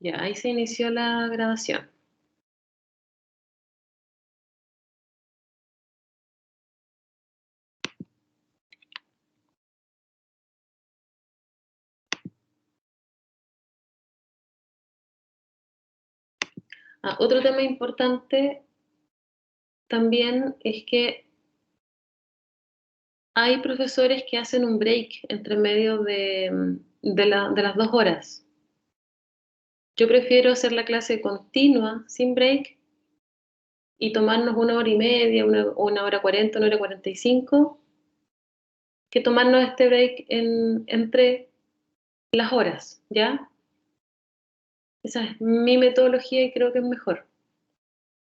Ya, ahí se inició la grabación. Otro tema importante también es que hay profesores que hacen un break entre medio de las 2 horas. Yo prefiero hacer la clase continua, sin break, y tomarnos 1 hora y media, 1 hora 40, 1 hora 45, que tomarnos este break entre las horas, ¿ya? Esa es mi metodología y creo que es mejor.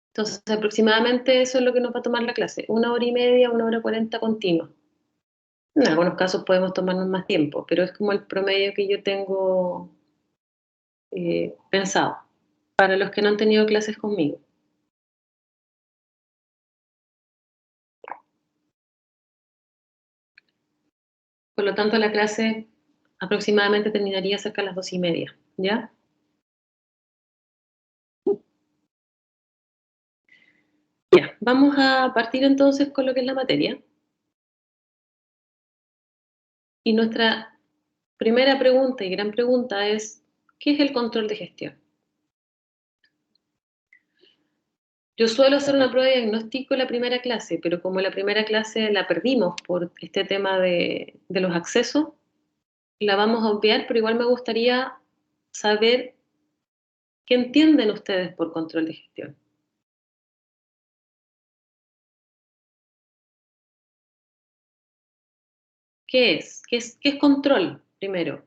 Entonces, aproximadamente eso es lo que nos va a tomar la clase, 1 hora y media, 1 hora 40 continua. En algunos casos podemos tomarnos más tiempo, pero es como el promedio que yo tengo pensado para los que no han tenido clases conmigo. Por lo tanto, la clase aproximadamente terminaría cerca de las 2:30, ¿ya? Ya, vamos a partir entonces con lo que es la materia. Y nuestra primera pregunta y gran pregunta es, ¿qué es el control de gestión? Yo suelo hacer una prueba de diagnóstico en la primera clase, pero como la primera clase la perdimos por este tema de los accesos, la vamos a obviar, pero igual me gustaría saber qué entienden ustedes por control de gestión. ¿Qué es? ¿Qué es control, primero?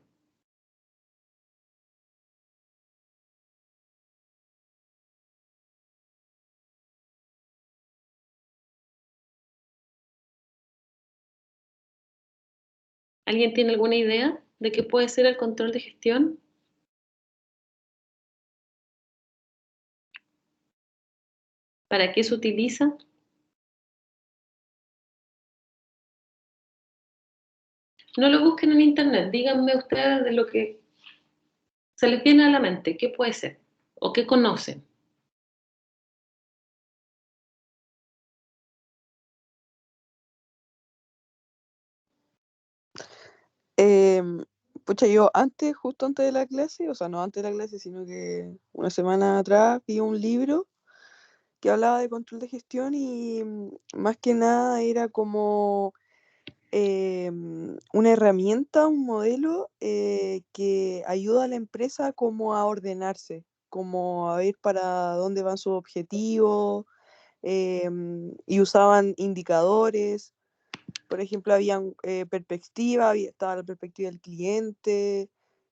¿Alguien tiene alguna idea de qué puede ser el control de gestión? ¿Para qué se utiliza? No lo busquen en internet, díganme ustedes de lo que se les viene a la mente, qué puede ser o qué conocen. Em, Pucha, yo antes, justo antes de la clase, o sea, no antes de la clase, sino que una semana atrás vi un libro que hablaba de control de gestión y más que nada era como una herramienta, un modelo que ayuda a la empresa como a ordenarse, como a ver para dónde van sus objetivos, y usaban indicadores. Por ejemplo, habían perspectiva, estaba la perspectiva del cliente,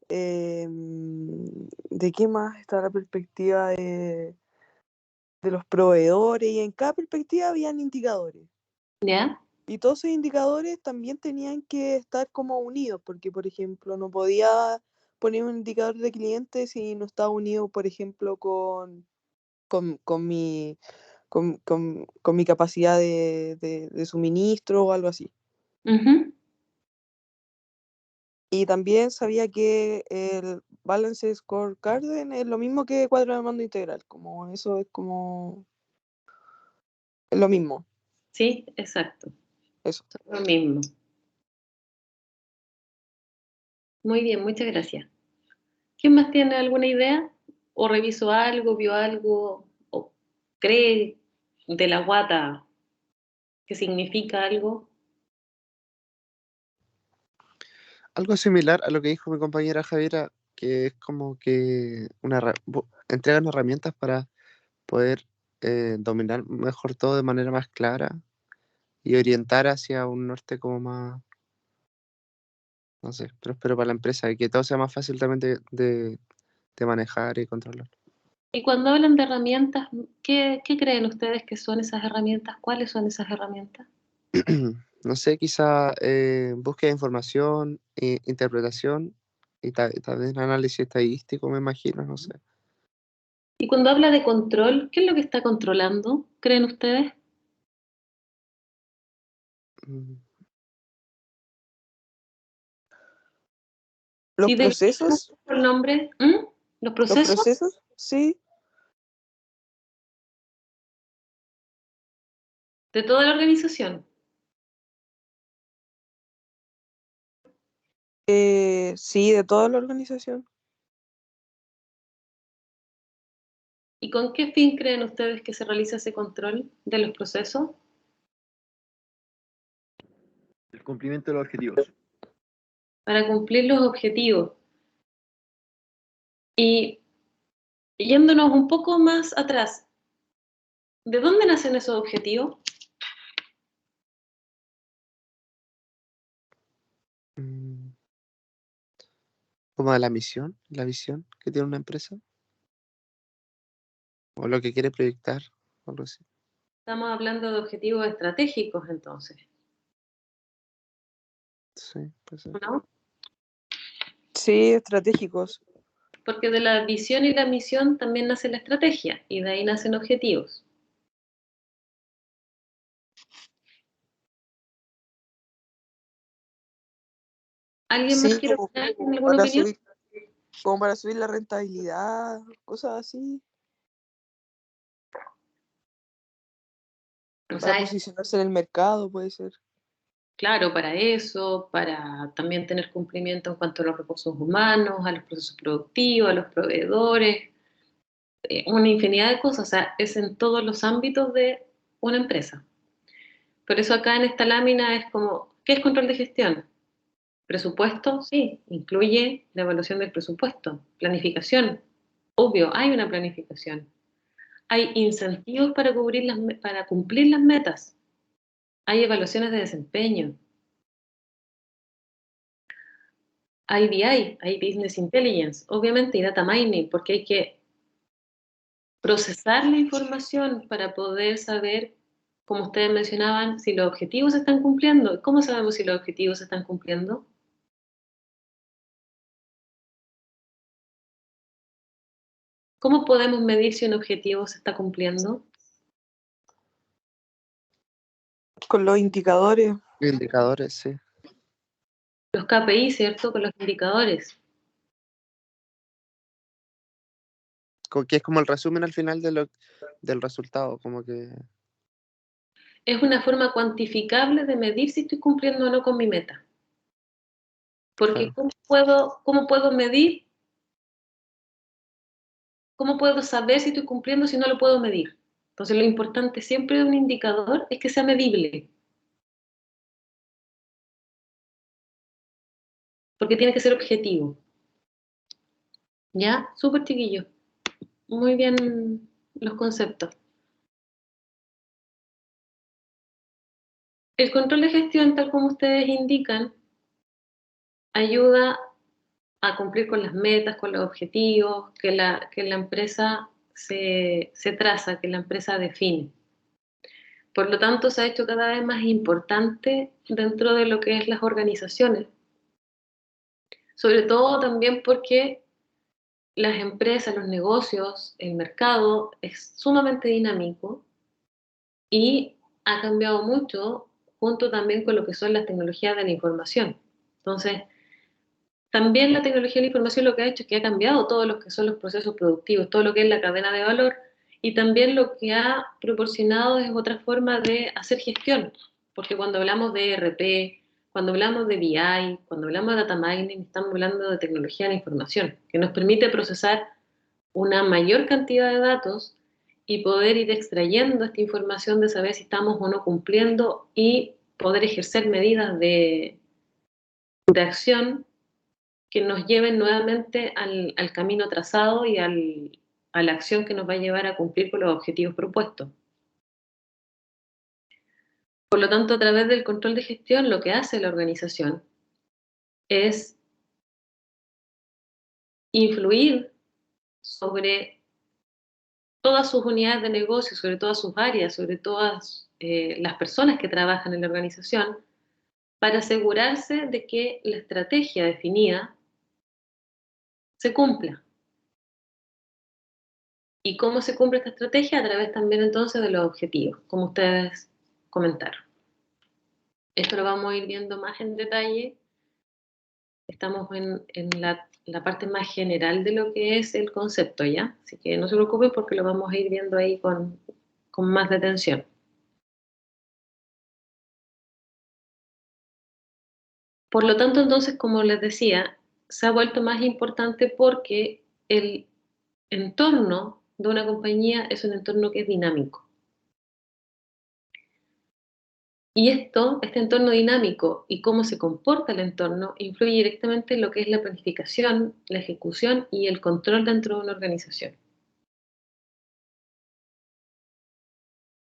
¿de qué más? Estaba la perspectiva de los proveedores, y en cada perspectiva habían indicadores. ¿Ya? Y todos esos indicadores también tenían que estar como unidos, porque, por ejemplo, no podía poner un indicador de cliente si no estaba unido, por ejemplo, con mi capacidad de suministro o algo así. Ujú. Y también sabía que el Balance Scorecard es lo mismo que cuadro de mando integral, como eso es como es lo mismo, Sí, exacto. eso. Lo mismo. Muy bien, muchas gracias. ¿Quién más tiene alguna idea? ¿O revisó algo, vio algo, o cree de la guata que significa algo? Algo similar a lo que dijo mi compañera Javiera, que es como que entregan herramientas para poder dominar mejor todo de manera más clara y orientar hacia un norte como más, no sé, pero para la empresa y que todo sea más fácil también de manejar y controlar. Y cuando hablan de herramientas, ¿qué creen ustedes que son esas herramientas? ¿Cuáles son esas herramientas? No sé, quizá búsqueda de información, interpretación y también análisis estadístico, me imagino, no sé. Y cuando habla de control, ¿qué es lo que está controlando? ¿Creen ustedes? Mm, Los Si de procesos, el nombre, ¿Mm? ¿Los ¿Los procesos? procesos? Sí. De toda la organización. Sí, de toda la organización. ¿Y con qué fin creen ustedes que se realiza ese control de los procesos? El cumplimiento de los objetivos. Para cumplir los objetivos. Y yéndonos un poco más atrás, ¿de dónde nacen esos objetivos? Mm, Como de la misión, la visión que tiene una empresa, o lo que quiere proyectar, o algo así. Estamos hablando de objetivos estratégicos, entonces, Sí, puede ser. ¿no? Sí, estratégicos. Porque de la visión y la misión también nace la estrategia, y de ahí nacen objetivos. ¿Alguien más Sí, quiere como opinar? ¿Tiene alguna para opinión? subir, como para subir la rentabilidad, cosas así, O para sea, posicionarse en el mercado, puede ser. claro, para eso, para también tener cumplimiento en cuanto a los recursos humanos, a los procesos productivos, a los proveedores, una infinidad de cosas. O sea, es en todos los ámbitos de una empresa. Por eso acá en esta lámina es como, ¿qué es control de gestión? Presupuesto, sí, incluye la evaluación del presupuesto. Planificación, obvio, hay una planificación. Hay incentivos para cumplir las metas. Hay evaluaciones de desempeño. Hay BI, hay Business Intelligence, obviamente, y Data Mining, porque hay que procesar la información para poder saber, como ustedes mencionaban, si los objetivos se están cumpliendo. ¿Cómo sabemos si los objetivos se están cumpliendo? ¿Cómo podemos medir si un objetivo se está cumpliendo? Con los indicadores. Indicadores, sí. Los KPI, ¿cierto? Con los indicadores. Que es como el resumen al final del resultado, como que, Es una forma cuantificable de medir si estoy cumpliendo o no con mi meta. Porque claro. cómo puedo medir, cómo puedo saber si estoy cumpliendo si no lo puedo medir? Entonces, lo importante siempre de un indicador es que sea medible, porque tiene que ser objetivo. ¿Ya? Súper chiquillo. Muy bien los conceptos. El control de gestión, tal como ustedes indican, ayuda a cumplir con las metas, con los objetivos que la empresa se traza, que la empresa define. Por lo tanto, se ha hecho cada vez más importante dentro de lo que es las organizaciones, sobre todo también porque las empresas, los negocios, el mercado es sumamente dinámico y ha cambiado mucho junto también con lo que son las tecnologías de la información. Entonces, también la tecnología de la información lo que ha hecho es que ha cambiado todo lo que son los procesos productivos, todo lo que es la cadena de valor, y también lo que ha proporcionado es otra forma de hacer gestión, porque cuando hablamos de ERP, cuando hablamos de BI, cuando hablamos de data mining, estamos hablando de tecnología de la información, que nos permite procesar una mayor cantidad de datos y poder ir extrayendo esta información de saber si estamos o no cumpliendo y poder ejercer medidas de acción que nos lleven nuevamente al camino trazado y a la acción que nos va a llevar a cumplir con los objetivos propuestos. Por lo tanto, a través del control de gestión, lo que hace la organización es influir sobre todas sus unidades de negocio, sobre todas sus áreas, sobre todas las personas que trabajan en la organización, para asegurarse de que la estrategia definida se cumpla. ¿Y cómo se cumple esta estrategia? A través también entonces de los objetivos, como ustedes comentaron. Esto lo vamos a ir viendo más en detalle estamos en la parte más general de lo que es el concepto, ¿ya? Así que no se preocupen porque lo vamos a ir viendo ahí con más detención. Por lo tanto, entonces, como les decía, se ha vuelto más importante porque el entorno de una compañía es un entorno que es dinámico. Y este entorno dinámico y cómo se comporta el entorno influye directamente en lo que es la planificación, la ejecución y el control dentro de una organización.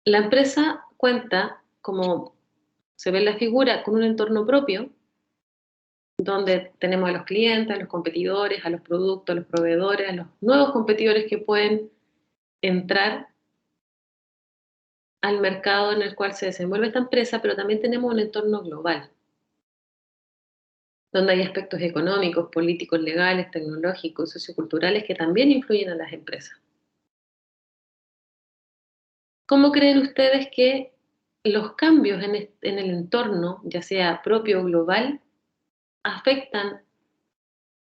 La empresa cuenta, como se ve en la figura, con un entorno propio, donde tenemos a los clientes, a los competidores, a los productos, a los proveedores, a los nuevos competidores que pueden entrar al mercado en el cual se desenvuelve esta empresa, pero también tenemos un entorno global, donde hay aspectos económicos, políticos, legales, tecnológicos, socioculturales que también influyen a las empresas. ¿Cómo creen ustedes que los cambios en el entorno, ya sea propio o global, afectan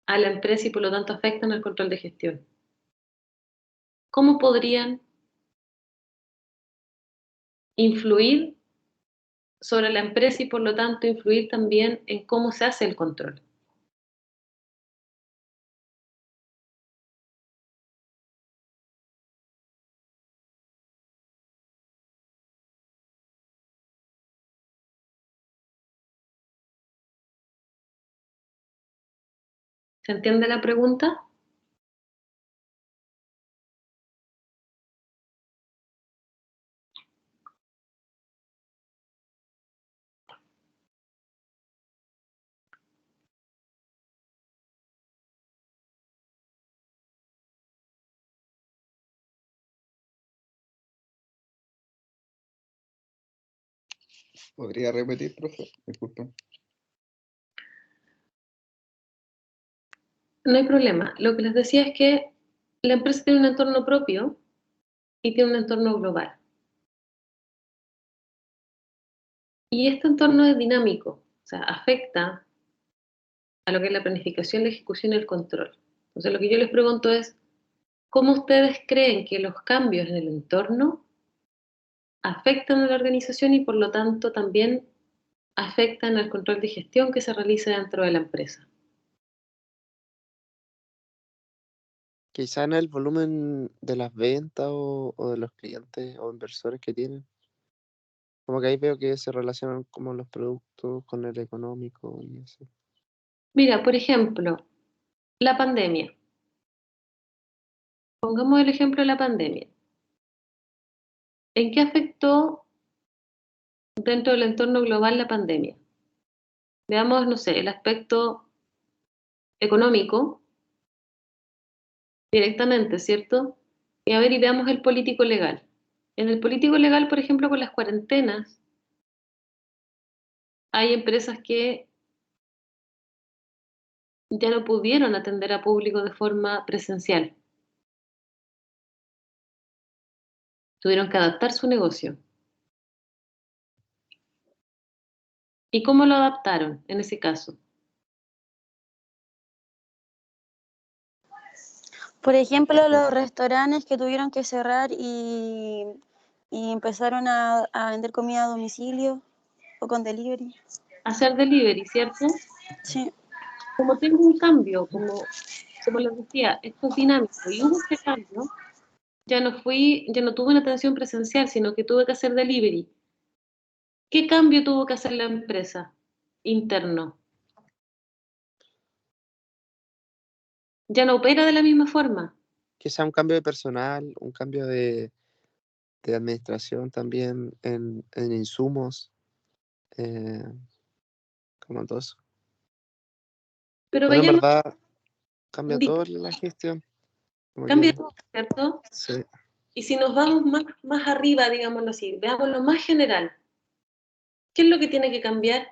a la empresa y por lo tanto afectan al control de gestión? ¿Cómo podrían influir sobre la empresa y por lo tanto influir también en cómo se hace el control? ¿Se entiende la pregunta? ¿Podría repetir, profe? Disculpen. No hay problema. Lo que les decía es que la empresa tiene un entorno propio y tiene un entorno global. Y este entorno es dinámico, o sea, afecta a lo que es la planificación, la ejecución y el control. Entonces, lo que yo les pregunto es, ¿cómo ustedes creen que los cambios en el entorno afectan a la organización y por lo tanto también afectan al control de gestión que se realiza dentro de la empresa? Quizá en el volumen de las ventas o de los clientes o inversores que tienen. Como que ahí veo que se relacionan como los productos con el económico y eso. Mira, por ejemplo, la pandemia. Pongamos el ejemplo de la pandemia. ¿En qué afectó dentro del entorno global la pandemia? Veamos, no sé, el aspecto económico directamente, ¿cierto? Y a ver, y veamos el político legal. En el político legal, por ejemplo, con las cuarentenas, hay empresas que ya no pudieron atender a público de forma presencial. Tuvieron que adaptar su negocio. ¿Y cómo lo adaptaron en ese caso? Por ejemplo, los restaurantes que tuvieron que cerrar y empezaron a vender comida a domicilio o con delivery. Hacer delivery, ¿cierto? Sí. Como tengo un cambio, como les decía, esto es dinámico y hubo este cambio, ya no tuve una atención presencial, sino que tuve que hacer delivery. ¿Qué cambio tuvo que hacer la empresa interno? Ya no opera de la misma forma. Quizá un cambio de personal, un cambio de administración también en insumos, eh, como todo eso. Pero Bueno, en vayamos, verdad cambia toda la gestión. Como cambia que, todo, ¿cierto? sí. Y si nos vamos más arriba, digámoslo así, veamos lo más general. ¿Qué es lo que tiene que cambiar?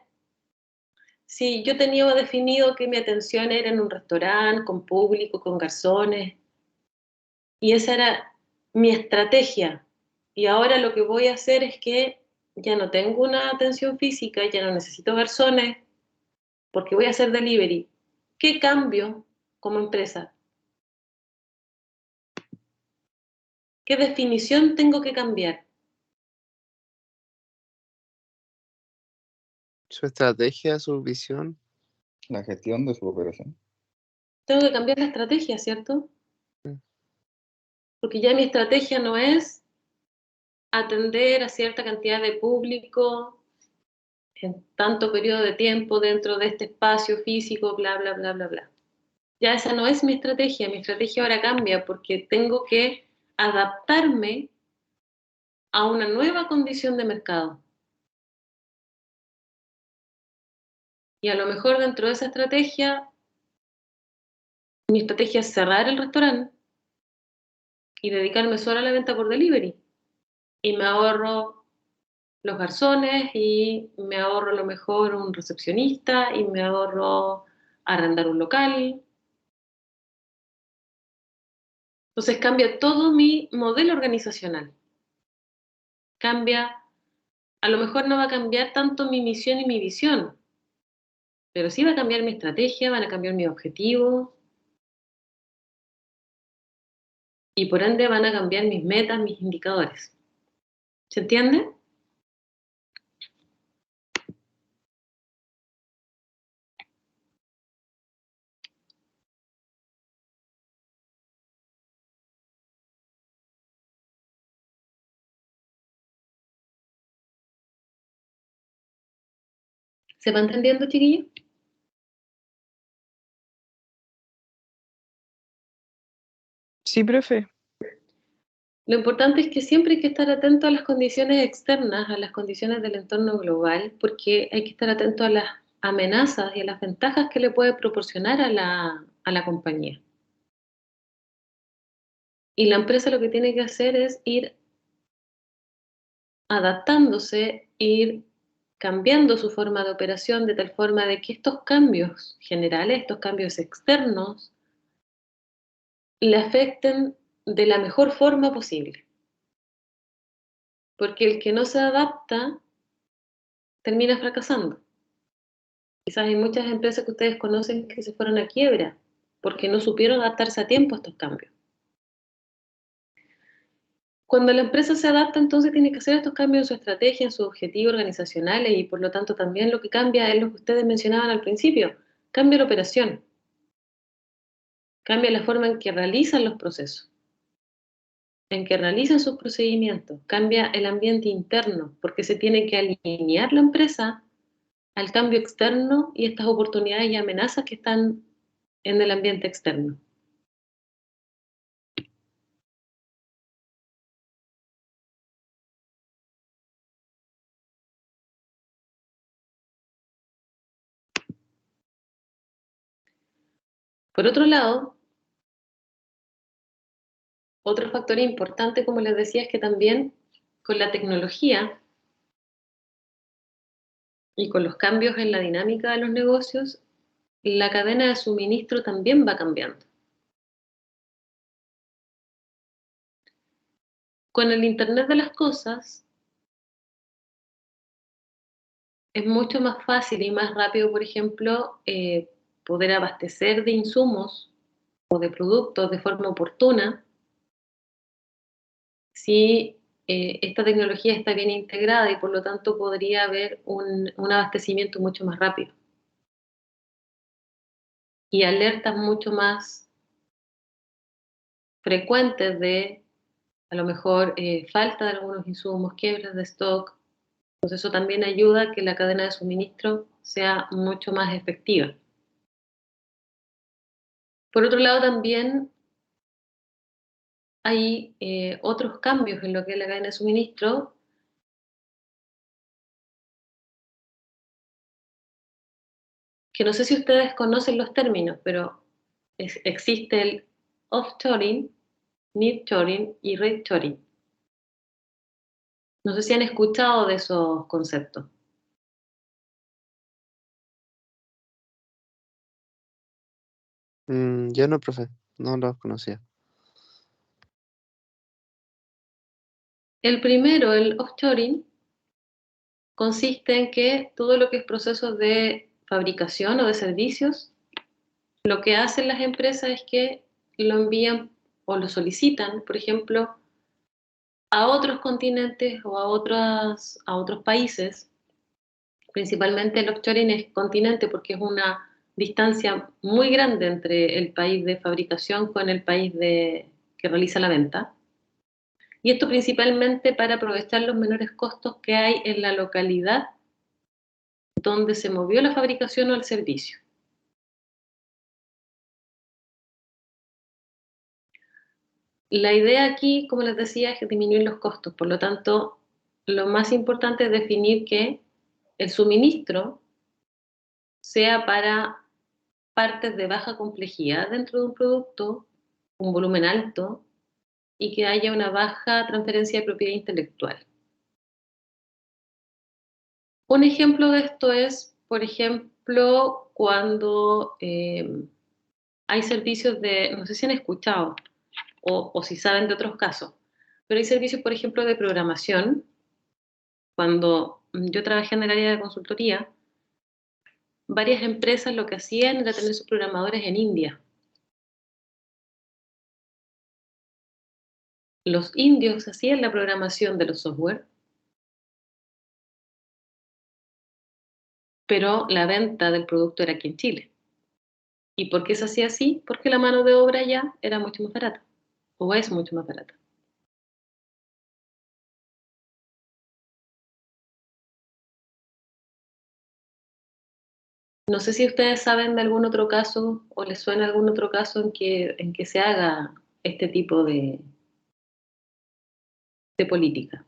Si yo tenía definido que mi atención era en un restaurante, con público, con garzones, y esa era mi estrategia, y ahora lo que voy a hacer es que ya no tengo una atención física, ya no necesito garzones, porque voy a hacer delivery. ¿qué cambio como empresa? ¿Qué definición tengo que cambiar? Su estrategia, su visión. La gestión de su operación. Tengo que cambiar la estrategia, ¿cierto? Mm. Porque ya mi estrategia no es atender a cierta cantidad de público en tanto periodo de tiempo dentro de este espacio físico, bla, bla, bla, bla, bla. Ya esa no es mi estrategia ahora cambia porque tengo que adaptarme a una nueva condición de mercado. Y a lo mejor dentro de esa estrategia, mi estrategia es cerrar el restaurante y dedicarme solo a la venta por delivery. Y me ahorro los garzones y me ahorro a lo mejor un recepcionista y me ahorro arrendar un local. Entonces cambia todo mi modelo organizacional. Cambia, a lo mejor no va a cambiar tanto mi misión y mi visión, pero sí va a cambiar mi estrategia, van a cambiar mis objetivos y por ende van a cambiar mis metas, mis indicadores. ¿Se entiende? ¿Se va entendiendo, chiquillos? Sí, profe. Lo importante es que siempre hay que estar atento a las condiciones externas, a las condiciones del entorno global, porque hay que estar atento a las amenazas y a las ventajas que le puede proporcionar a la compañía. Y la empresa lo que tiene que hacer es ir adaptándose, ir cambiando su forma de operación de tal forma de que estos cambios generales, estos cambios externos, le afecten de la mejor forma posible. Porque el que no se adapta termina fracasando. Quizás hay muchas empresas que ustedes conocen que se fueron a quiebra porque no supieron adaptarse a tiempo a estos cambios. Cuando la empresa se adapta, entonces tiene que hacer estos cambios en su estrategia, en sus objetivos organizacionales y por lo tanto también lo que cambia es lo que ustedes mencionaban al principio, cambia la operación, cambia la forma en que realizan los procesos, en que realizan sus procedimientos, cambia el ambiente interno porque se tiene que alinear la empresa al cambio externo y estas oportunidades y amenazas que están en el ambiente externo. Por otro lado, otro factor importante, como les decía, es que también con la tecnología y con los cambios en la dinámica de los negocios, la cadena de suministro también va cambiando. Con el Internet de las cosas, es mucho más fácil y más rápido, por ejemplo, poder abastecer de insumos o de productos de forma oportuna si esta tecnología está bien integrada y por lo tanto podría haber un abastecimiento mucho más rápido y alertas mucho más frecuentes de a lo mejor falta de algunos insumos, quiebras de stock. Entonces eso también ayuda a que la cadena de suministro sea mucho más efectiva. Por otro lado, también hay otros cambios en lo que es la cadena de suministro que no sé si ustedes conocen los términos, pero existe el offshoring, nearshoring y reshoring. No sé si han escuchado de esos conceptos. Yo no, profe, no los conocía. El primero, el offshoring, consiste en que todo lo que es procesos de fabricación o de servicios Lo que hacen las empresas es que lo envían o lo solicitan, por ejemplo, a otros continentes o a otros países. Principalmente el offshoring es continente porque es una distancia muy grande entre el país de fabricación con el país que realiza la venta. Y esto principalmente para aprovechar los menores costos que hay en la localidad donde se movió la fabricación o el servicio. La idea aquí, como les decía, es disminuir los costos. Por lo tanto, lo más importante es definir que el suministro sea para partes de baja complejidad dentro de un producto, un volumen alto, y que haya una baja transferencia de propiedad intelectual. Un ejemplo de esto es, por ejemplo, cuando hay servicios no sé si han escuchado o si saben de otros casos, pero hay servicios, por ejemplo, de programación. Cuando yo trabajé en el área de consultoría, varias empresas lo que hacían era tener sus programadores en India. Los indios hacían la programación de los software, pero la venta del producto era aquí en Chile. ¿Y por qué se hacía así? Porque la mano de obra ya era mucho más barata, o es mucho más barata. No sé si ustedes saben de algún otro caso o les suena algún otro caso en que se haga este tipo de política.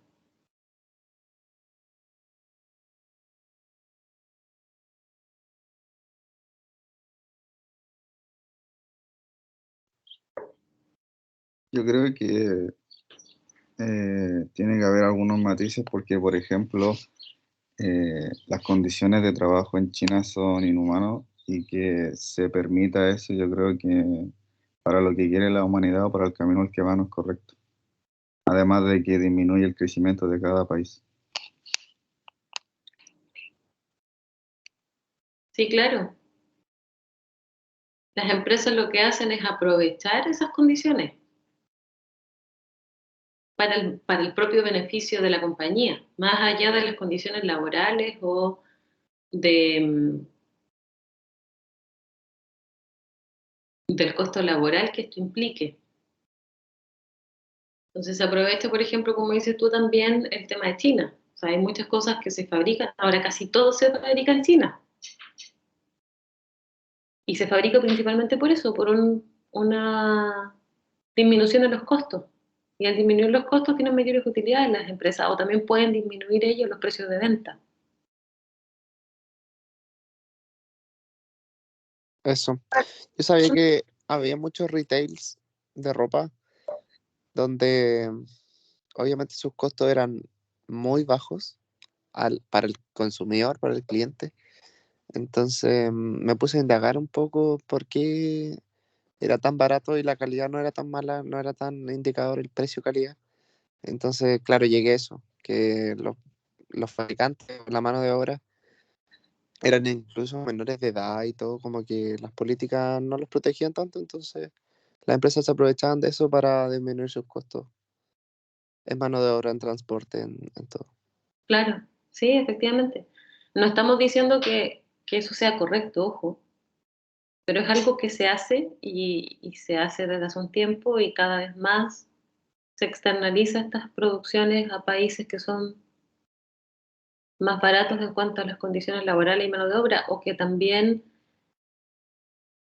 Yo creo que tiene que haber algunos matices porque, por ejemplo, las condiciones de trabajo en China son inhumanas y que se permita eso, yo creo que para lo que quiere la humanidad o para el camino al que va no es correcto. Además de que disminuye el crecimiento de cada país. Sí, claro. Las empresas lo que hacen es aprovechar esas condiciones para el propio beneficio de la compañía, más allá de las condiciones laborales o del costo laboral que esto implique. Entonces se aprovecha, por ejemplo, como dices tú también, el tema de China. O sea, hay muchas cosas que se fabrican, ahora casi todo se fabrica en China. Y se fabrica principalmente por eso, por una disminución de los costos. Y al disminuir los costos tienen mayores utilidades las empresas, o también pueden disminuir ellos los precios de venta. Eso. Yo sabía que había muchos retails de ropa donde obviamente sus costos eran muy bajos para el consumidor, para el cliente. Entonces me puse a indagar un poco por qué era tan barato y la calidad no era tan mala, no era tan indicador el precio-calidad. Entonces, claro, llegué a eso, que los fabricantes, la mano de obra, eran incluso menores de edad y todo, como que las políticas no los protegían tanto, entonces las empresas se aprovechaban de eso para disminuir sus costos en mano de obra, en transporte, en todo. Claro, sí, efectivamente. No estamos diciendo que eso sea correcto, ojo, pero es algo que se hace y se hace desde hace un tiempo y cada vez más se externaliza estas producciones a países que son más baratos en cuanto a las condiciones laborales y mano de obra, o que también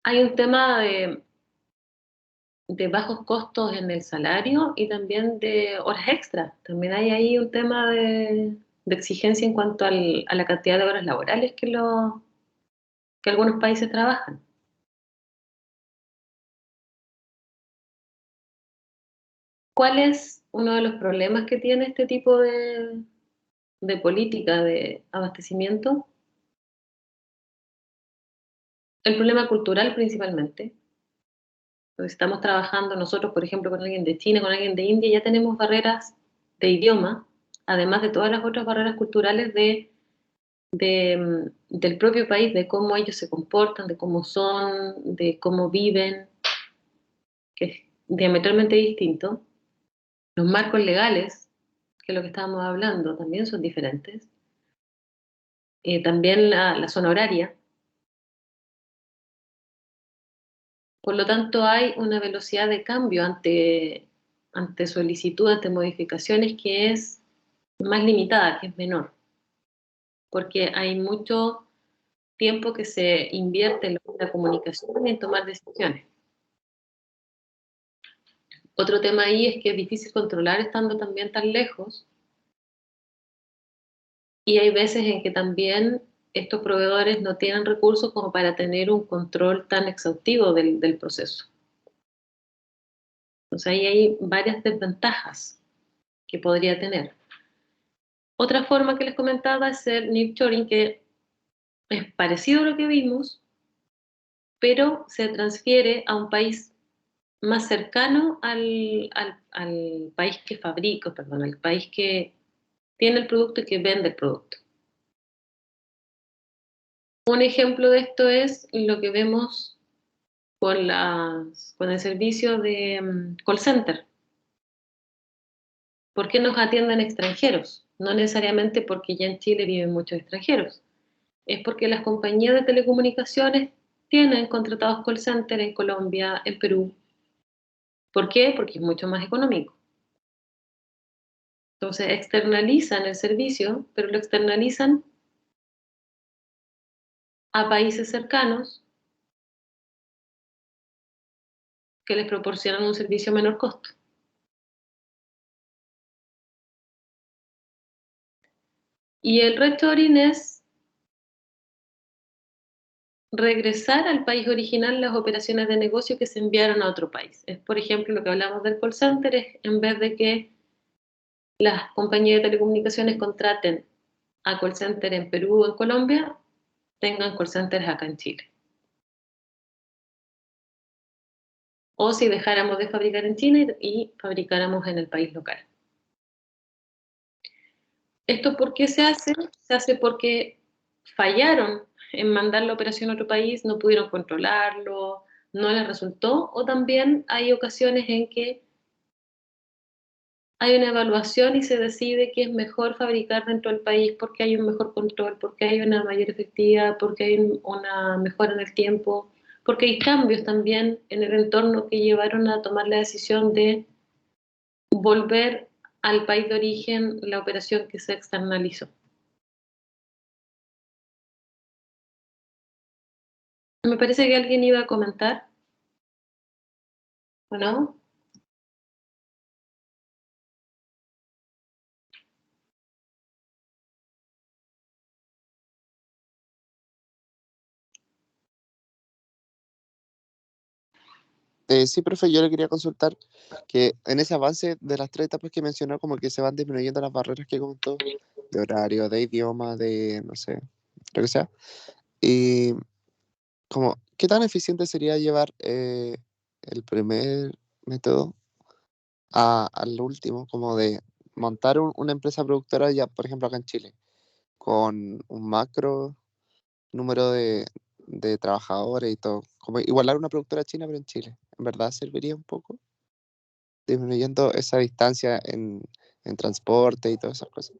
hay un tema de bajos costos en el salario y también de horas extras. También hay ahí un tema de exigencia en cuanto a la cantidad de horas laborales que algunos países trabajan. ¿Cuál es uno de los problemas que tiene este tipo de política de abastecimiento? El problema cultural principalmente. Porque estamos trabajando nosotros, por ejemplo, con alguien de China, con alguien de India, ya tenemos barreras de idioma, además de todas las otras barreras culturales de del propio país, de cómo ellos se comportan, de cómo son, de cómo viven, que es diametralmente distinto. Los marcos legales, que es lo que estábamos hablando, también son diferentes. También la zona horaria. Por lo tanto, hay una velocidad de cambio ante solicitud, ante modificaciones que es más limitada, que es menor, porque hay mucho tiempo que se invierte en la comunicación y en tomar decisiones. Otro tema ahí es que es difícil controlar estando también tan lejos, y hay veces en que también estos proveedores no tienen recursos como para tener un control tan exhaustivo del proceso. Entonces ahí hay varias desventajas que podría tener. Otra forma que les comentaba es el nearshoring, que es parecido a lo que vimos, pero se transfiere a un país más cercano al país que fabrica, perdón, al país que tiene el producto y que vende el producto. Un ejemplo de esto es lo que vemos con el servicio de call center. ¿Por qué nos atienden extranjeros? No necesariamente porque ya en Chile viven muchos extranjeros. Es porque las compañías de telecomunicaciones tienen contratados call center en Colombia, en Perú. ¿Por qué? Porque es mucho más económico. Entonces externalizan el servicio, pero lo externalizan a países cercanos que les proporcionan un servicio a menor costo. Y el reshoring es regresar al país original las operaciones de negocio que se enviaron a otro país. Es, por ejemplo, lo que hablamos del call center, es en vez de que las compañías de telecomunicaciones contraten a call center en Perú o en Colombia, tengan call centers acá en Chile. O si dejáramos de fabricar en China y fabricáramos en el país local. ¿Esto por qué se hace? Se hace porque fallaron en mandar la operación a otro país, no pudieron controlarlo, no les resultó, o también hay ocasiones en que hay una evaluación y se decide que es mejor fabricar dentro del país porque hay un mejor control, porque hay una mayor efectividad, porque hay una mejora en el tiempo, porque hay cambios también en el entorno que llevaron a tomar la decisión de volver al país de origen la operación que se externalizó. Me parece que alguien iba a comentar, ¿o no? Sí, profe, yo le quería consultar que en ese avance de las 3 etapas que mencionó, como que se van disminuyendo las barreras que comentó, de horario, de idioma, de, no sé, lo que sea. Y como, ¿qué tan eficiente sería llevar el primer método al último, como de montar una empresa productora ya, por ejemplo, acá en Chile, con un macro número de trabajadores y todo? Como igualar una productora china, pero en Chile. ¿En verdad serviría un poco? Disminuyendo esa distancia en transporte y todas esas cosas.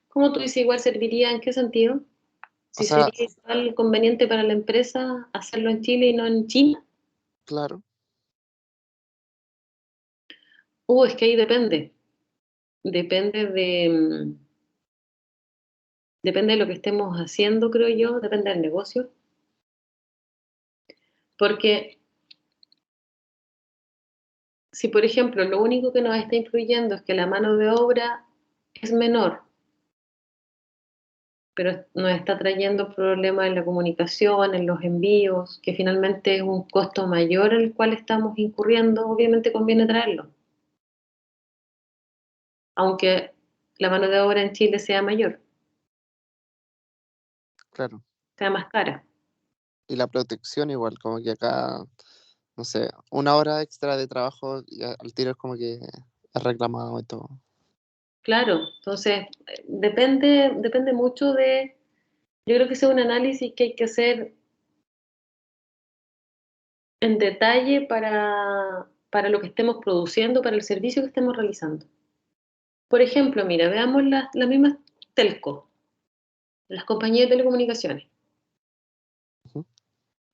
¿Cómo tú dices, igual serviría? ¿En qué sentido? O Si sea, sería igual conveniente para la empresa hacerlo en Chile y no en China. claro, Es que ahí depende. Depende depende de lo que estemos haciendo, creo yo, depende del negocio. Porque si, por ejemplo, lo único que nos está influyendo es que la mano de obra es menor, pero nos está trayendo problemas en la comunicación, en los envíos, que finalmente es un costo mayor el cual estamos incurriendo, obviamente conviene traerlo. Aunque la mano de obra en Chile sea mayor, claro. sea más cara. Y la protección igual, como que acá, no sé, 1 hora extra de trabajo y al tiro es como que es reclamado y todo. Claro, entonces depende mucho de, yo creo que ese es un análisis que hay que hacer en detalle para lo que estemos produciendo, para el servicio que estemos realizando. Por ejemplo, mira, veamos las mismas telco, las compañías de telecomunicaciones. Ujú.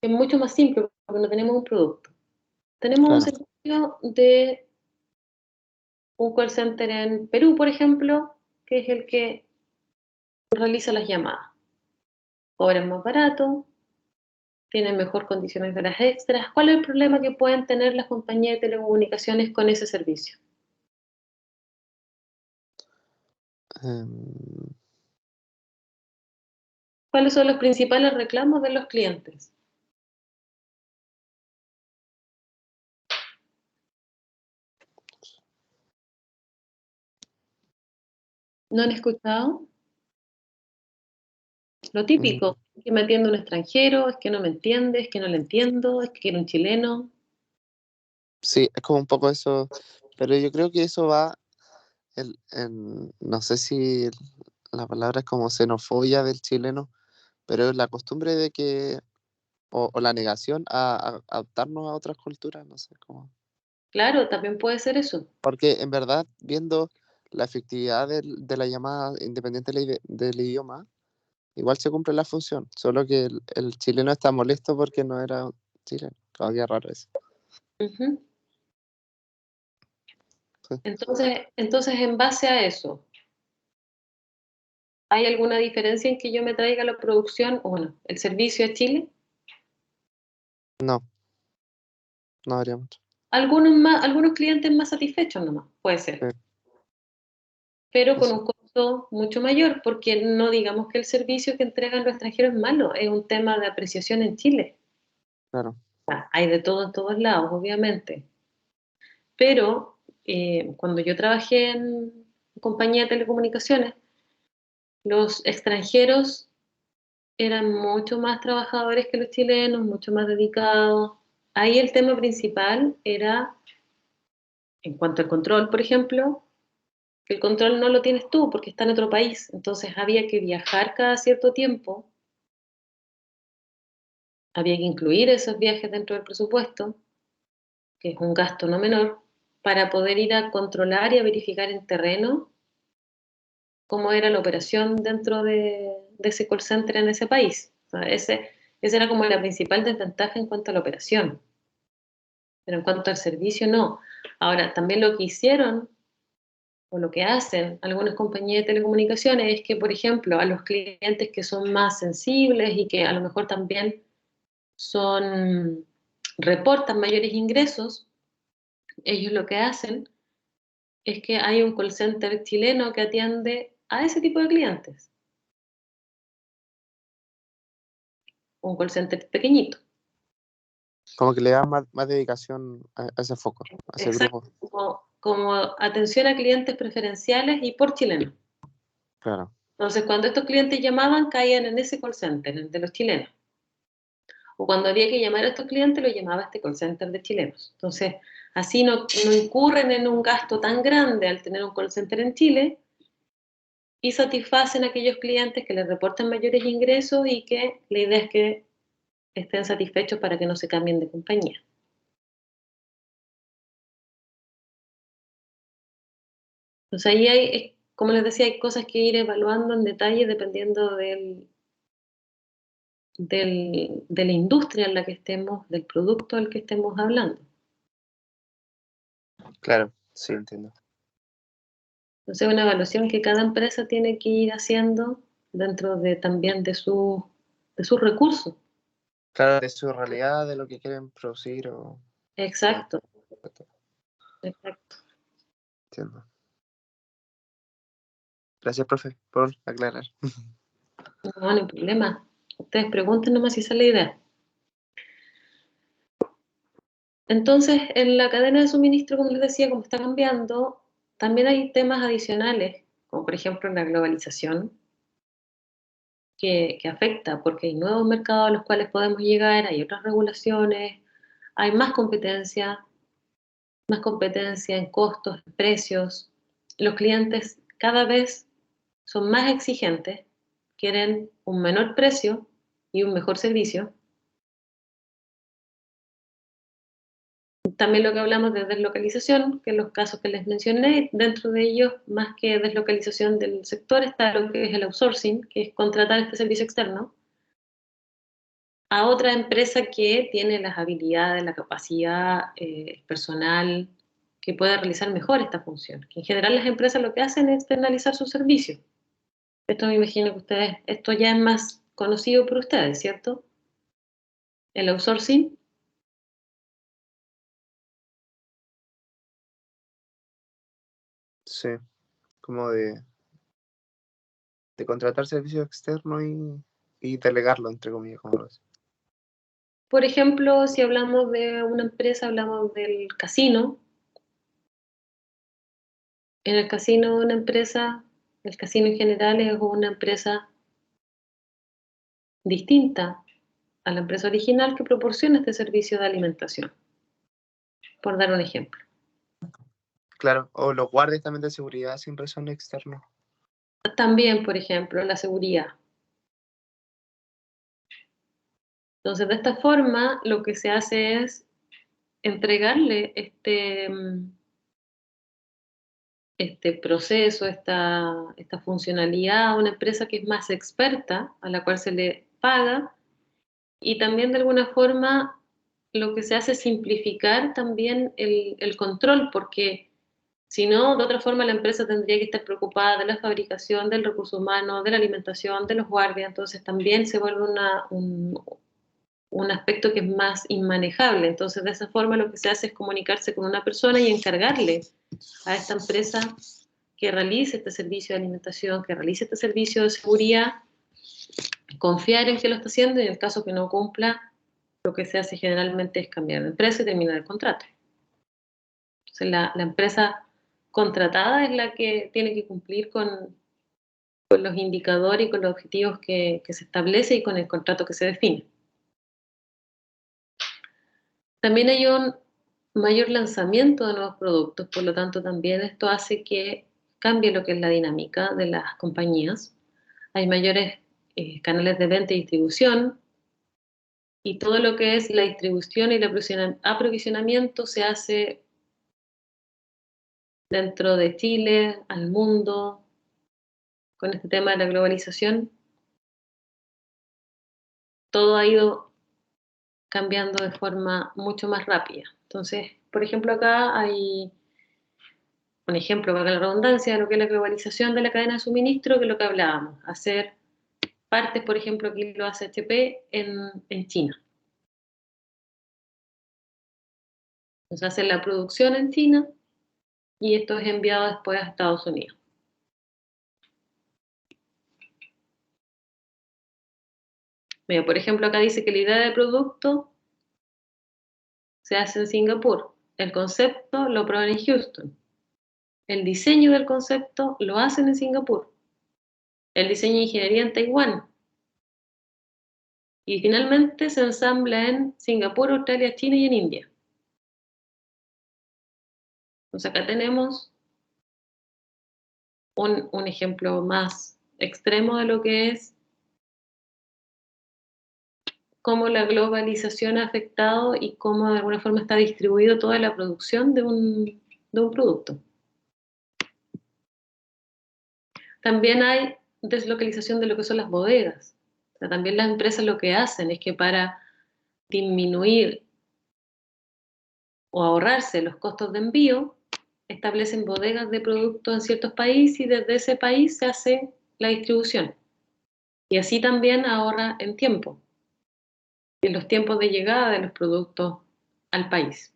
Es mucho más simple porque no tenemos un producto. Tenemos un Claro. servicio de un call center en Perú, por ejemplo, que es el que realiza las llamadas. Cobran más barato, tienen mejor condiciones de horas extras. ¿Cuál es el problema que pueden tener las compañías de telecomunicaciones con ese servicio? Em, ¿Cuáles son los principales reclamos de los clientes? ¿No han escuchado? Lo mm, típico, es que me atiende un extranjero, es que no me entiende, es que no le entiendo, es que quiero un chileno. sí, es como un poco eso, pero yo creo que eso va, no sé si la palabra es como xenofobia del chileno, pero es la costumbre de que, o la negación a adaptarnos a otras culturas, no sé cómo. Claro, también puede ser eso. Porque en verdad, viendo la efectividad de la llamada, independiente del idioma, igual se cumple la función, solo que el chileno está molesto porque no era chileno. Como que raro eso. Ujú. Sí. Entonces, en base a eso, ¿hay alguna diferencia en que yo me traiga la producción, o bueno, el servicio a Chile? No, no habría mucho. Algunos clientes más satisfechos nomás, puede ser, Sí, pero con eso, un costo mucho mayor, porque no digamos que el servicio que entregan los extranjeros es malo, es un tema de apreciación en Chile. claro. Hay de todo en todos lados, obviamente, pero cuando yo trabajé en compañía de telecomunicaciones, los extranjeros eran mucho más trabajadores que los chilenos, mucho más dedicados. Ahí el tema principal era, en cuanto al control, por ejemplo, que el control no lo tienes tú porque está en otro país, entonces había que viajar cada cierto tiempo, había que incluir esos viajes dentro del presupuesto, que es un gasto no menor, para poder ir a controlar y a verificar en terreno cómo era la operación dentro de ese call center en ese país. O sea, esa era como la principal desventaja en cuanto a la operación, pero en cuanto al servicio no. Ahora, también lo que hicieron o lo que hacen algunas compañías de telecomunicaciones es que, por ejemplo, a los clientes que son más sensibles y que a lo mejor también reportan mayores ingresos, ellos lo que hacen es que hay un call center chileno que atiende a ese tipo de clientes, un call center pequeñito. Como que le da más dedicación a ese foco, a ese Exacto, grupo. como atención a clientes preferenciales y por chileno. Claro, Entonces, cuando estos clientes llamaban, caían en ese call center, el de los chilenos. O cuando había que llamar a estos clientes, lo llamaba este call center de chilenos. Entonces, así no incurren en un gasto tan grande al tener un call center en Chile y satisfacen a aquellos clientes que les reportan mayores ingresos y que la idea es que estén satisfechos para que no se cambien de compañía. Entonces ahí como les decía, hay cosas que ir evaluando en detalle dependiendo de la industria en la que estemos, del producto al que estemos hablando. claro, sí, entiendo. Entonces, una evaluación que cada empresa tiene que ir haciendo dentro también de sus recursos. Claro, de su realidad, de lo que quieren producir o... Exacto, exacto. Entiendo. Gracias, profe, por aclarar. No, no hay problema. Ustedes pregunten nomás si esa es la idea. Entonces, en la cadena de suministro, como les decía, como está cambiando, también hay temas adicionales, como por ejemplo la globalización, que afecta, porque hay nuevos mercados a los cuales podemos llegar, hay otras regulaciones, hay más competencia en costos, en precios. Los clientes cada vez son más exigentes, quieren un menor precio y un mejor servicio. También lo que hablamos de deslocalización, que en los casos que les mencioné, dentro de ellos, más que deslocalización del sector, está lo que es el outsourcing, que es contratar este servicio externo a otra empresa que tiene las habilidades, la capacidad personal, que pueda realizar mejor esta función. Que en general las empresas lo que hacen es externalizar sus servicios. Esto me imagino que ustedes, esto ya es más conocido por ustedes, ¿cierto? El outsourcing. Sí, como de contratar servicios externos y delegarlo, entre comillas, como lo hace. Por ejemplo, si hablamos de una empresa, hablamos del casino. En el casino, una empresa, el casino en general es una empresa distinta a la empresa original que proporciona este servicio de alimentación, por dar un ejemplo. Claro, o los guardias también de seguridad siempre son externos. También, por ejemplo, la seguridad. Entonces, de esta forma, lo que se hace es entregarle este proceso, esta funcionalidad a una empresa que es más experta, a la cual se le paga, y también de alguna forma lo que se hace es simplificar también el control, porque si no, de otra forma la empresa tendría que estar preocupada de la fabricación, del recurso humano, de la alimentación, de los guardias, entonces también se vuelve un aspecto que es más inmanejable. Entonces, de esa forma lo que se hace es comunicarse con una persona y encargarle a esta empresa que realice este servicio de alimentación, que realice este servicio de seguridad, confiar en que lo está haciendo, y en el caso que no cumpla, lo que se hace generalmente es cambiar de empresa y terminar el contrato. Entonces, la empresa contratada es la que tiene que cumplir con los indicadores y con los objetivos que se establece y con el contrato que se define. También hay un mayor lanzamiento de nuevos productos, por lo tanto también esto hace que cambie lo que es la dinámica de las compañías. Hay mayores canales de venta y distribución, y todo lo que es la distribución y el aprovisionamiento se hace dentro de Chile, al mundo, con este tema de la globalización. Todo ha ido cambiando de forma mucho más rápida. Entonces, por ejemplo, acá hay un ejemplo, para la redundancia, de lo que es la globalización de la cadena de suministro, que es lo que hablábamos, hacer partes, por ejemplo, aquí lo hace HP en China. Entonces hacen la producción en China y esto es enviado después a Estados Unidos. Mira, por ejemplo, acá dice que la idea de producto se hace en Singapur, el concepto lo prueban en Houston, el diseño del concepto lo hacen en Singapur, el diseño de ingeniería en Taiwán, y finalmente se ensambla en Singapur, Australia, China y en India. Entonces acá tenemos un ejemplo más extremo de lo que es cómo la globalización ha afectado y cómo de alguna forma está distribuido toda la producción de un producto. También hay deslocalización de lo que son las bodegas. O sea, también las empresas lo que hacen es que para disminuir o ahorrarse los costos de envío, establecen bodegas de productos en ciertos países y desde ese país se hace la distribución. Y así también ahorra en tiempo, en los tiempos de llegada de los productos al país.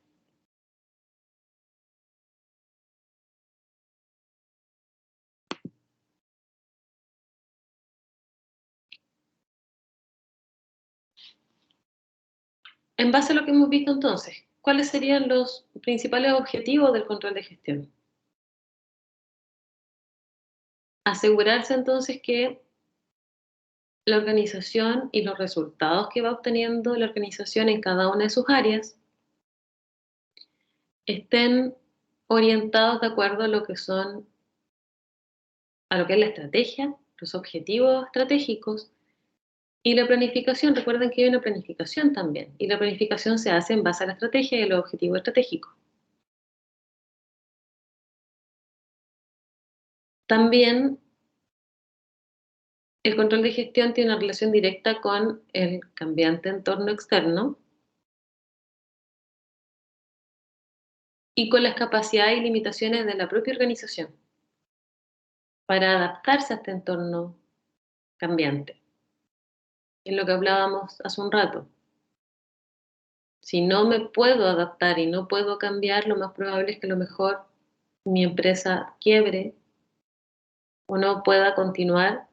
En base a lo que hemos visto entonces, ¿cuáles serían los principales objetivos del control de gestión? Asegurarse entonces que la organización y los resultados que va obteniendo la organización en cada una de sus áreas estén orientados de acuerdo a lo que son a lo que es la estrategia, los objetivos estratégicos y la planificación. Recuerden que hay una planificación también, y la planificación se hace en base a la estrategia y a los objetivos estratégicos. También el control de gestión tiene una relación directa con el cambiante entorno externo y con las capacidades y limitaciones de la propia organización para adaptarse a este entorno cambiante. Es lo que hablábamos hace un rato. Si no me puedo adaptar y no puedo cambiar, lo más probable es que a lo mejor mi empresa quiebre o no pueda continuar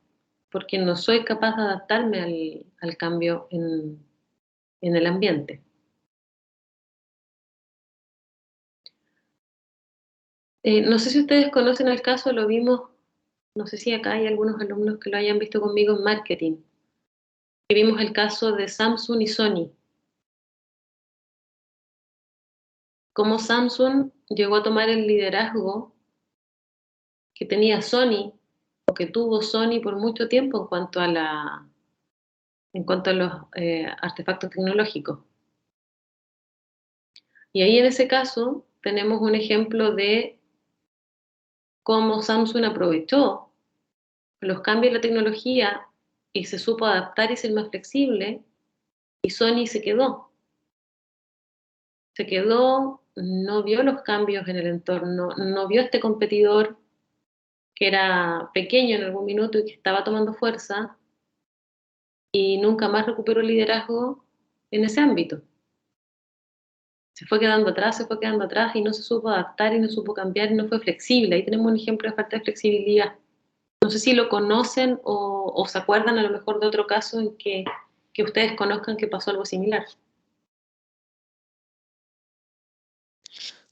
porque no soy capaz de adaptarme al cambio en el ambiente. No sé si ustedes conocen el caso, lo vimos, no sé si acá hay algunos alumnos que lo hayan visto conmigo en marketing, que vimos el caso de Samsung y Sony. Cómo Samsung llegó a tomar el liderazgo que tenía Sony, o que tuvo Sony por mucho tiempo en cuanto a los artefactos tecnológicos. Y ahí en ese caso tenemos un ejemplo de cómo Samsung aprovechó los cambios de la tecnología y se supo adaptar y ser más flexible, y Sony se quedó. Se quedó, no vio los cambios en el entorno, no vio este competidor que era pequeño en algún minuto y que estaba tomando fuerza, y nunca más recuperó el liderazgo en ese ámbito. Se fue quedando atrás y no se supo adaptar y no supo cambiar y no fue flexible. Ahí tenemos un ejemplo de falta de flexibilidad. No sé si lo conocen o se acuerdan a lo mejor de otro caso en que ustedes conozcan que pasó algo similar.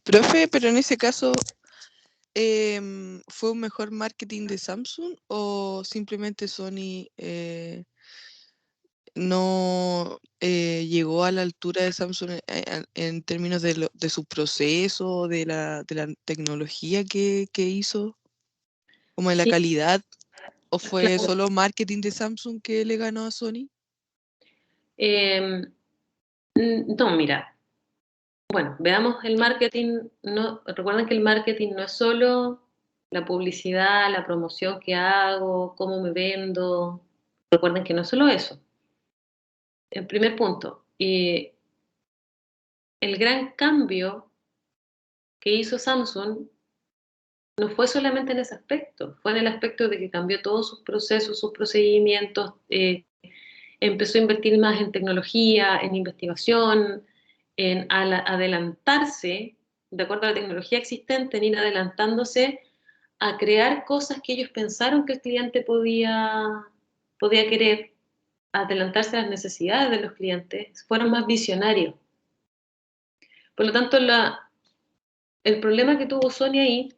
Profe, pero en ese caso, ¿fue un mejor marketing de Samsung o simplemente Sony no llegó a la altura de Samsung en términos de su proceso, de la tecnología que hizo, como de la Sí, calidad? ¿O fue claro. solo marketing de Samsung que le ganó a Sony? No, mira. Bueno, veamos el marketing. No, recuerden que el marketing no es solo la publicidad, la promoción que hago, cómo me vendo. Recuerden que no es solo eso. El primer punto, el gran cambio que hizo Samsung no fue solamente en ese aspecto, fue en el aspecto de que cambió todos sus procesos, sus procedimientos, empezó a invertir más en tecnología, en investigación, en adelantarse, de acuerdo a la tecnología existente, en ir adelantándose a crear cosas que ellos pensaron que el cliente podía querer, adelantarse a las necesidades de los clientes, fueron más visionarios. Por lo tanto, el problema que tuvo Sony ahí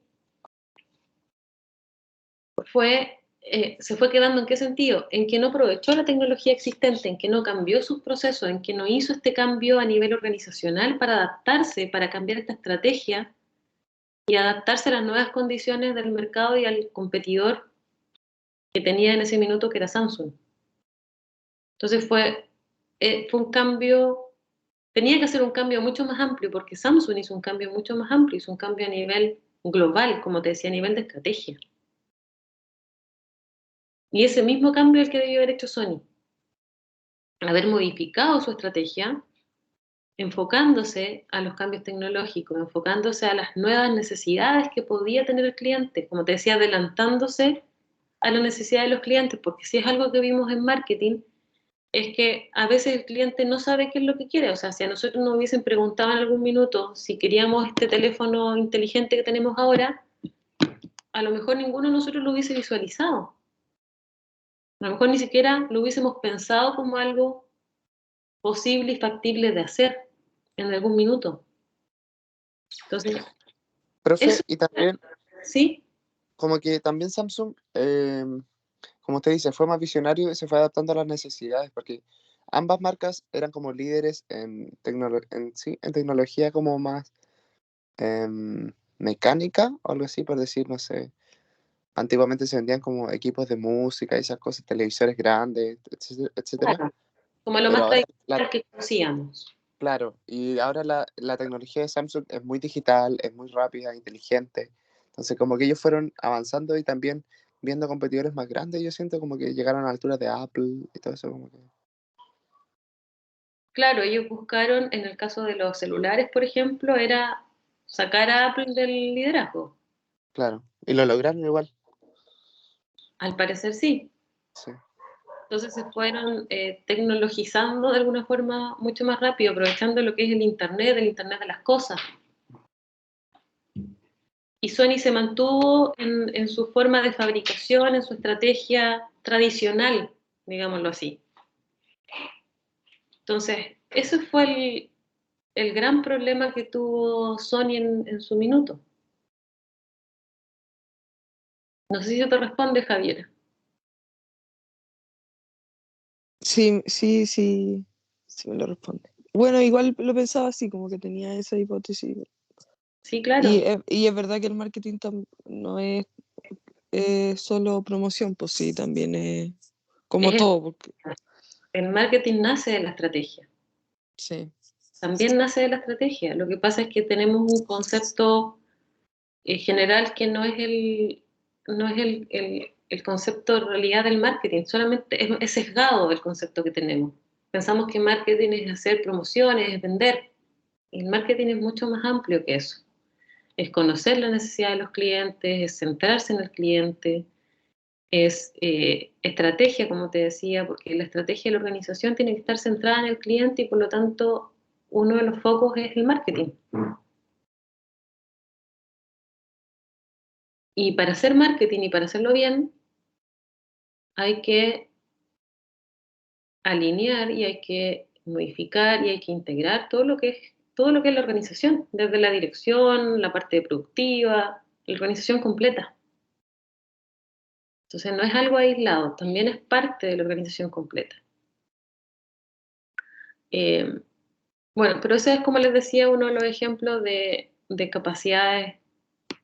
se fue quedando. ¿En qué sentido? En que no aprovechó la tecnología existente, en que no cambió sus procesos, en que no hizo este cambio a nivel organizacional para adaptarse, para cambiar esta estrategia y adaptarse a las nuevas condiciones del mercado y al competidor que tenía en ese minuto, que era Samsung. Entonces fue un cambio, tenía que hacer un cambio mucho más amplio, porque Samsung hizo un cambio mucho más amplio, hizo un cambio a nivel global, como te decía, a nivel de estrategia. Y ese mismo cambio el que debió haber hecho Sony, haber modificado su estrategia, enfocándose a los cambios tecnológicos, enfocándose a las nuevas necesidades que podía tener el cliente, como te decía, adelantándose a la necesidad de los clientes, porque si es algo que vimos en marketing, es que a veces el cliente no sabe qué es lo que quiere. O sea, si a nosotros nos hubiesen preguntado en algún minuto si queríamos este teléfono inteligente que tenemos ahora, a lo mejor ninguno de nosotros lo hubiese visualizado. A lo mejor ni siquiera lo hubiésemos pensado como algo posible y factible de hacer en algún minuto. Entonces, Profe, eso, y también, ¿sí? como que también Samsung, como usted dice, fue más visionario y se fue adaptando a las necesidades, porque ambas marcas eran como líderes en tecnología como más mecánica o algo así, por decir, no sé, antiguamente se vendían como equipos de música y esas cosas, televisores grandes, etcétera. Claro, como lo Pero más ahora, tradicional que conocíamos. claro, y ahora la tecnología de Samsung es muy digital, es muy rápida, inteligente. Entonces, como que ellos fueron avanzando y también viendo competidores más grandes, yo siento como que llegaron a la altura de Apple y todo eso, como que, Claro, ellos buscaron, en el caso de los celulares, por ejemplo, era sacar a Apple del liderazgo. claro. Y lo lograron igual, Al parecer sí. sí. Entonces se fueron tecnologizando de alguna forma mucho más rápido, aprovechando lo que es el Internet de las cosas. Y Sony se mantuvo en su forma de fabricación, en su estrategia tradicional, digámoslo así. Entonces, ese fue el gran problema que tuvo Sony en su minuto. No sé si eso te responde, Javier. Sí, sí, sí, sí me lo responde. Bueno, igual lo pensaba así, como que tenía esa hipótesis. Sí, claro. Y es verdad que el marketing no es solo promoción, pues sí, también es como Es- todo, porque el marketing nace de la estrategia. sí, También nace de la estrategia. Lo que pasa es que tenemos un concepto general que no es el concepto en realidad del marketing, solamente es sesgado el concepto que tenemos. Pensamos que marketing es hacer promociones, es vender. Y el marketing es mucho más amplio que eso. Es conocer la necesidad de los clientes, es centrarse en el cliente, es estrategia, como te decía, porque la estrategia de la organización tiene que estar centrada en el cliente y por lo tanto uno de los focos es el marketing. Y para hacer marketing y para hacerlo bien, hay que alinear y hay que modificar y hay que integrar todo lo que es la organización, desde la dirección, la parte productiva, la organización completa. Entonces no es algo aislado, también es parte de la organización completa. Eh, bueno, pero ese es, como les decía, uno de los ejemplos de capacidades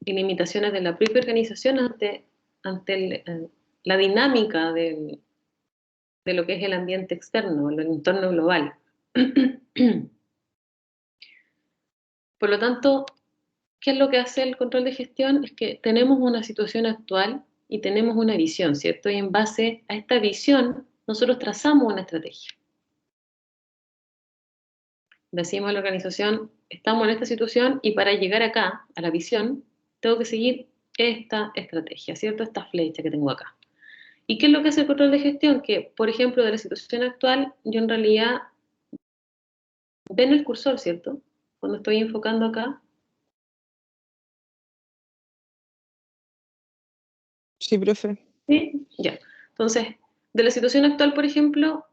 y limitaciones de la propia organización ante la dinámica de lo que es el ambiente externo, el entorno global. Por lo tanto, ¿qué es lo que hace el control de gestión? Es que tenemos una situación actual y tenemos una visión, ¿cierto? Y en base a esta visión, nosotros trazamos una estrategia. Decimos a la organización, estamos en esta situación y para llegar acá, a la visión, tengo que seguir esta estrategia, ¿cierto? Esta flecha que tengo acá. ¿Y qué es lo que hace el control de gestión? Que, por ejemplo, de la situación actual, yo en realidad ven el cursor, ¿cierto? Cuando estoy enfocando acá, sí, profe. ¿sí? Ya. Entonces, de la situación actual, por ejemplo,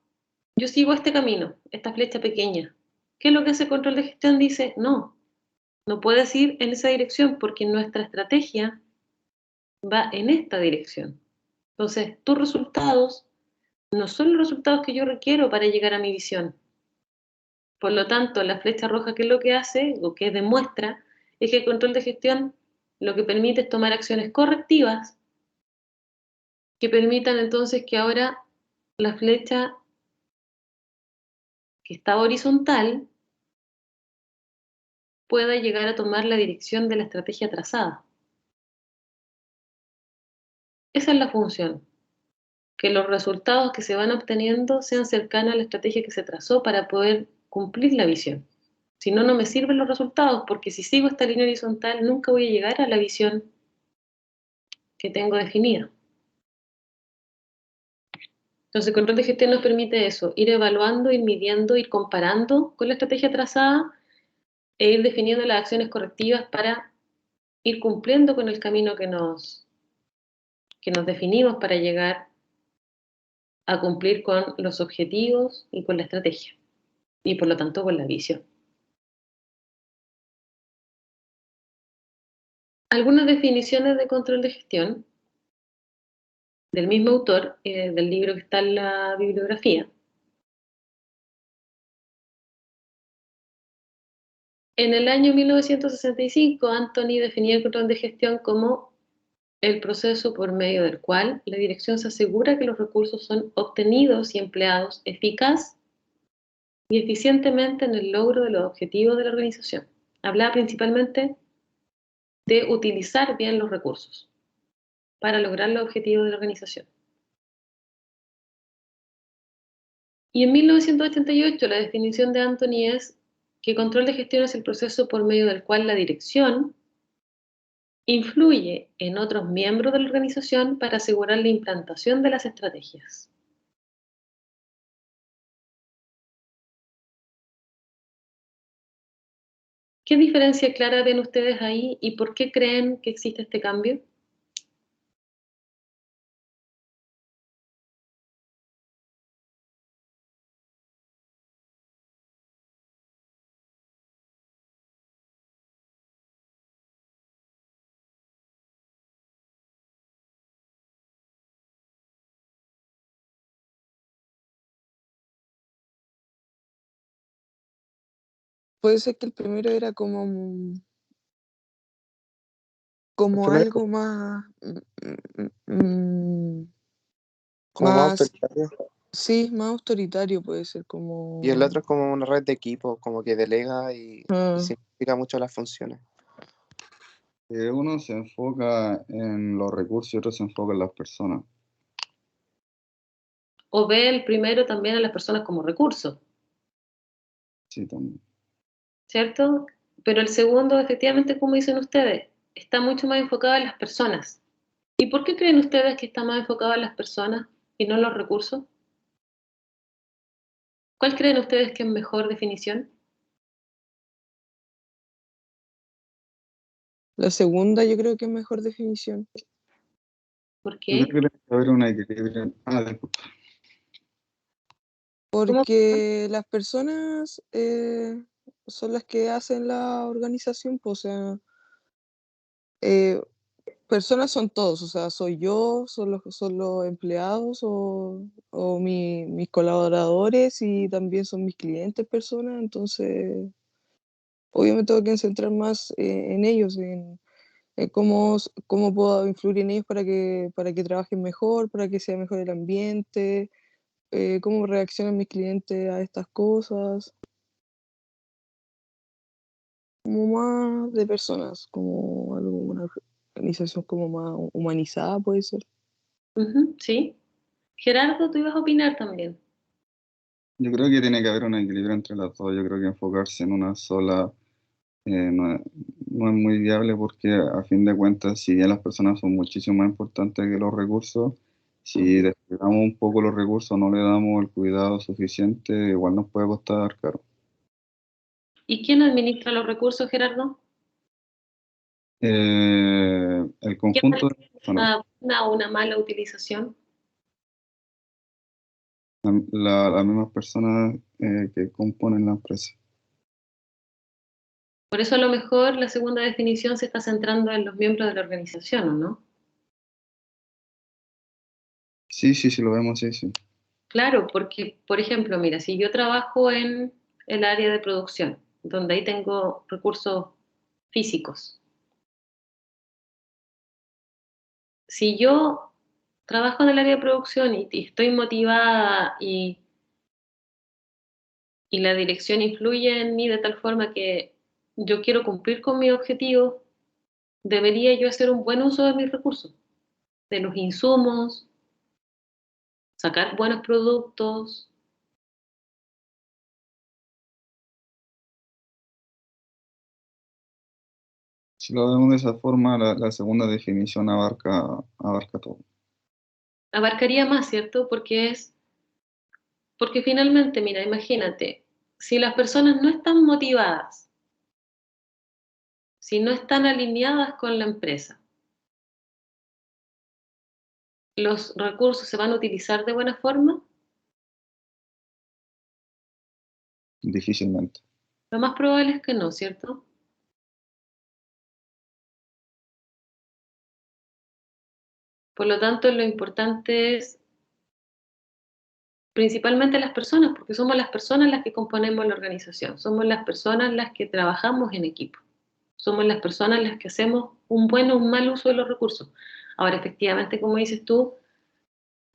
yo sigo este camino, esta flecha pequeña. ¿Qué es lo que hace el control de gestión? Dice, no, no puedes ir en esa dirección porque nuestra estrategia va en esta dirección. Entonces, tus resultados no son los resultados que yo requiero para llegar a mi visión. Por lo tanto, la flecha roja, ¿qué es lo que hace o que demuestra? Es que el control de gestión lo que permite es tomar acciones correctivas que permitan entonces que ahora la flecha que está horizontal pueda llegar a tomar la dirección de la estrategia trazada. Esa es la función, que los resultados que se van obteniendo sean cercanos a la estrategia que se trazó para poder cumplir la visión. Si no, no me sirven los resultados, porque si sigo esta línea horizontal, nunca voy a llegar a la visión que tengo definida. Entonces, el control de gestión nos permite eso, ir evaluando, ir midiendo, ir comparando con la estrategia trazada e ir definiendo las acciones correctivas para ir cumpliendo con el camino que nos definimos para llegar a cumplir con los objetivos y con la estrategia, y por lo tanto con la visión. Algunas definiciones de control de gestión del mismo autor, del libro que está en la bibliografía. En el año 1965, Anthony definía el control de gestión como el proceso por medio del cual la dirección se asegura que los recursos son obtenidos y empleados eficaz y eficientemente en el logro de los objetivos de la organización. Hablaba principalmente de utilizar bien los recursos para lograr los objetivos de la organización. Y en 1988 la definición de Anthony es que control de gestión es el proceso por medio del cual la dirección influye en otros miembros de la organización para asegurar la implantación de las estrategias. ¿Qué diferencia clara ven ustedes ahí y por qué creen que existe este cambio? Puede ser que el primero era como, como Primero, algo más, como más más, autoritario. sí, más autoritario puede ser Y el como, otro es como una red de equipo, como que delega y simplifica mucho las funciones. Uno se enfoca en los recursos y otro se enfoca en las personas. ¿O ve el primero también a las personas como recurso, Sí, también. cierto? Pero el segundo, efectivamente, como dicen ustedes, está mucho más enfocado en las personas. ¿Y por qué creen ustedes que está más enfocado en las personas y no en los recursos? ¿Cuál creen ustedes que es mejor definición? la segunda yo creo que es mejor definición, ¿Por Yo qué? creo que tiene que haber un equilibrio. Disculpa. ¿Cómo? porque las personas son las que hacen la organización, pues, o sea, eh, personas son todos, o sea, soy yo, son los empleados o mis colaboradores y también son mis clientes personas, entonces obviamente tengo que centrar más en ellos, en cómo puedo influir en ellos para que trabajen mejor, para que sea mejor el ambiente, cómo reaccionan mis clientes a estas cosas, como más de personas, como algo, una organización como más humanizada puede ser. Ujú, sí. Gerardo, tú ibas a opinar también. Yo creo que tiene que haber un equilibrio entre las dos. Yo creo que enfocarse en una sola no no es muy viable porque a fin de cuentas, si bien las personas son muchísimo más importantes que los recursos, si descuidamos un poco los recursos, no le damos el cuidado suficiente, igual nos puede costar caro. ¿Y quién administra los recursos, Gerardo? El ¿Quién conjunto de personas, administra una o una mala utilización? las mismas personas que componen la empresa. Por eso a lo mejor la segunda definición se está centrando en los miembros de la organización, ¿o no? Sí, sí, sí, lo vemos, sí, sí. Claro, porque, por ejemplo, mira, si yo trabajo en el área de producción, donde ahí tengo recursos físicos, si yo trabajo en el área de producción y estoy motivada y la dirección influye en mí de tal forma que yo quiero cumplir con mi objetivo, debería yo hacer un buen uso de mis recursos, de los insumos, sacar buenos productos. Si lo vemos de esa forma, la segunda definición abarca todo. Abarcaría más, ¿cierto? Porque finalmente, mira, imagínate, si las personas no están motivadas, si no están alineadas con la empresa, ¿los recursos se van a utilizar de buena forma? Difícilmente. Lo más probable es que no, ¿cierto? Por lo tanto, lo importante es principalmente las personas, porque somos las personas las que componemos la organización, somos las personas las que trabajamos en equipo, somos las personas las que hacemos un buen o un mal uso de los recursos. Ahora, efectivamente, como dices tú,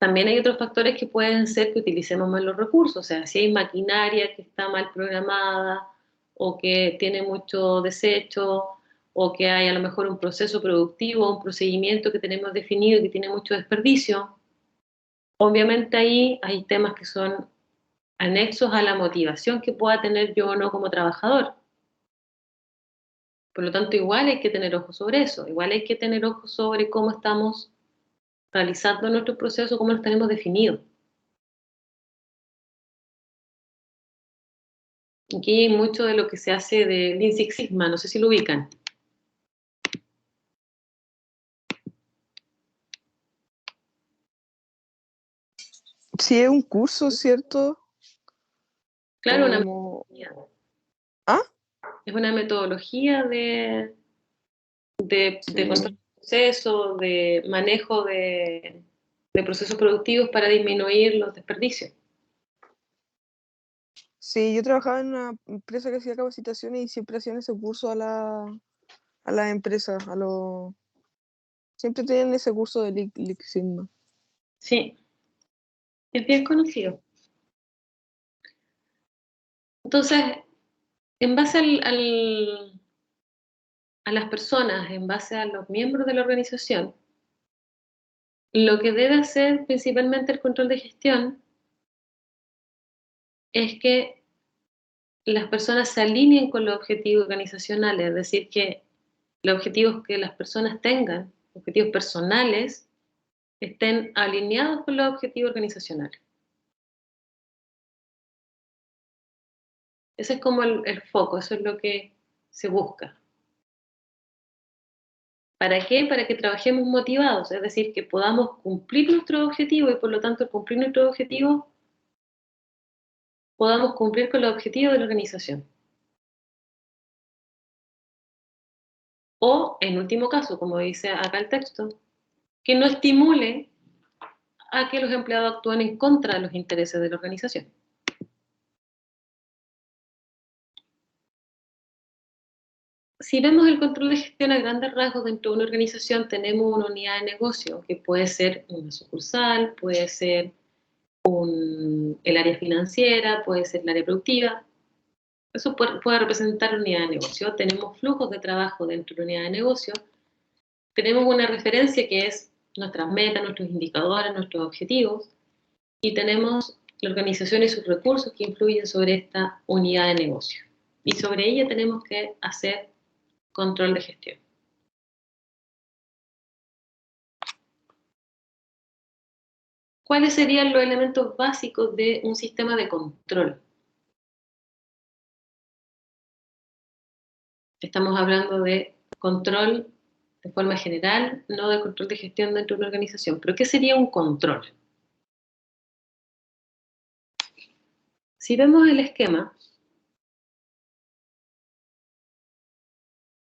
también hay otros factores que pueden ser que utilicemos mal los recursos, o sea, si hay maquinaria que está mal programada o que tiene mucho desecho o que hay a lo mejor un proceso productivo, un procedimiento que tenemos definido y que tiene mucho desperdicio. Obviamente ahí hay temas que son anexos a la motivación que pueda tener yo o no como trabajador. Por lo tanto, igual hay que tener ojo sobre eso, igual hay que tener ojo sobre cómo estamos realizando nuestro proceso, cómo lo tenemos definido. Aquí hay mucho de lo que se hace de Lean Six Sigma, no sé si lo ubican. Sí, es un curso, ¿cierto? Claro, una Como... metodología. ¿Ah? Es una metodología de Sí. control de proceso, de manejo de procesos productivos para disminuir los desperdicios. Sí, yo trabajaba en una empresa que hacía capacitaciones y siempre hacían ese curso a las empresas, siempre tenían ese curso de Lean Sigma. Sí, es bien conocido. Entonces, en base a las personas, en base a los miembros de la organización, lo que debe hacer principalmente el control de gestión es que las personas se alineen con los objetivos organizacionales, es decir, que los objetivos que las personas tengan, objetivos personales, estén alineados con los objetivos organizacionales. Ese es como el foco, eso es lo que se busca. ¿Para qué? Para que trabajemos motivados, es decir, que podamos cumplir nuestro objetivo y por lo tanto al cumplir nuestro objetivo podamos cumplir con los objetivos de la organización. O, en último caso, como dice acá el texto, que no estimule a que los empleados actúen en contra de los intereses de la organización. Si vemos el control de gestión a grandes rasgos dentro de una organización, tenemos una unidad de negocio que puede ser una sucursal, puede ser el área financiera, puede ser el área productiva. Eso puede representar la unidad de negocio. Tenemos flujos de trabajo dentro de la unidad de negocio. Tenemos una referencia que es nuestras metas, nuestros indicadores, nuestros objetivos. Y tenemos la organización y sus recursos que influyen sobre esta unidad de negocio. Y sobre ella tenemos que hacer control de gestión. ¿Cuáles serían los elementos básicos de un sistema de control? Estamos hablando de control de forma general, no de control de gestión dentro de una organización. ¿Pero qué sería un control? Si vemos el esquema,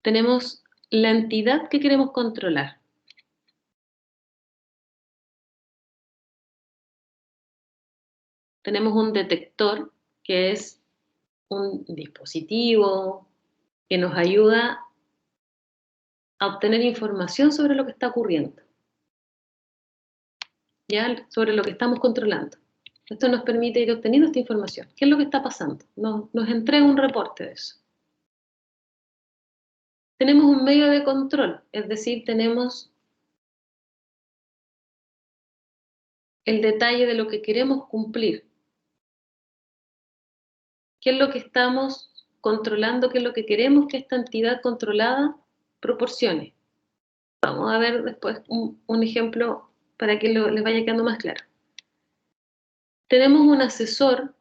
tenemos la entidad que queremos controlar. Tenemos un detector, que es un dispositivo que nos ayuda a obtener información sobre lo que está ocurriendo, ¿ya? Sobre lo que estamos controlando. Esto nos permite ir obteniendo esta información. ¿Qué es lo que está pasando? Nos entrega un reporte de eso. Tenemos un medio de control, es decir, tenemos el detalle de lo que queremos cumplir. ¿Qué es lo que estamos controlando? ¿Qué es lo que queremos que esta entidad controlada proporcione? Vamos a ver después un ejemplo para que les vaya quedando más claro. Tenemos un asesor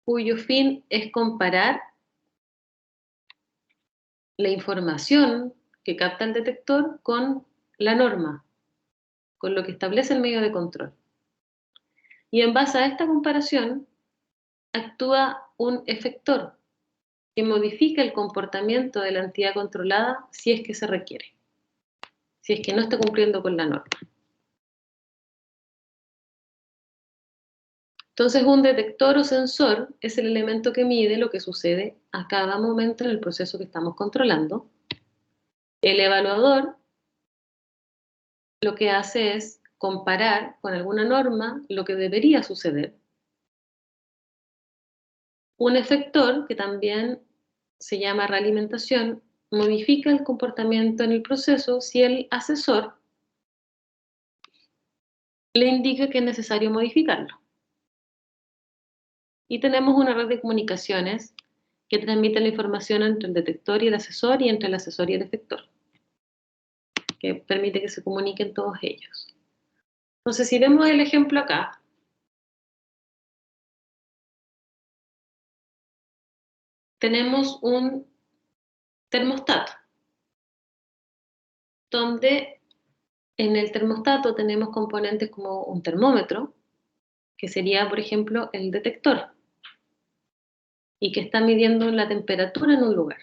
cuyo fin es comparar la información que capta el detector con la norma, con lo que establece el medio de control. Y en base a esta comparación, actúa un efector que modifica el comportamiento de la entidad controlada si es que se requiere, si es que no está cumpliendo con la norma. Entonces, un detector o sensor es el elemento que mide lo que sucede a cada momento en el proceso que estamos controlando. El evaluador lo que hace es comparar con alguna norma lo que debería suceder. Un efector, que también se llama realimentación, modifica el comportamiento en el proceso si el asesor le indica que es necesario modificarlo. Y tenemos una red de comunicaciones que transmite la información entre el detector y el asesor y entre el asesor y el efector, que permite que se comuniquen todos ellos. Entonces, si vemos el ejemplo acá, tenemos un termostato, donde en el termostato tenemos componentes como un termómetro, que sería, por ejemplo, el detector, y que está midiendo la temperatura en un lugar.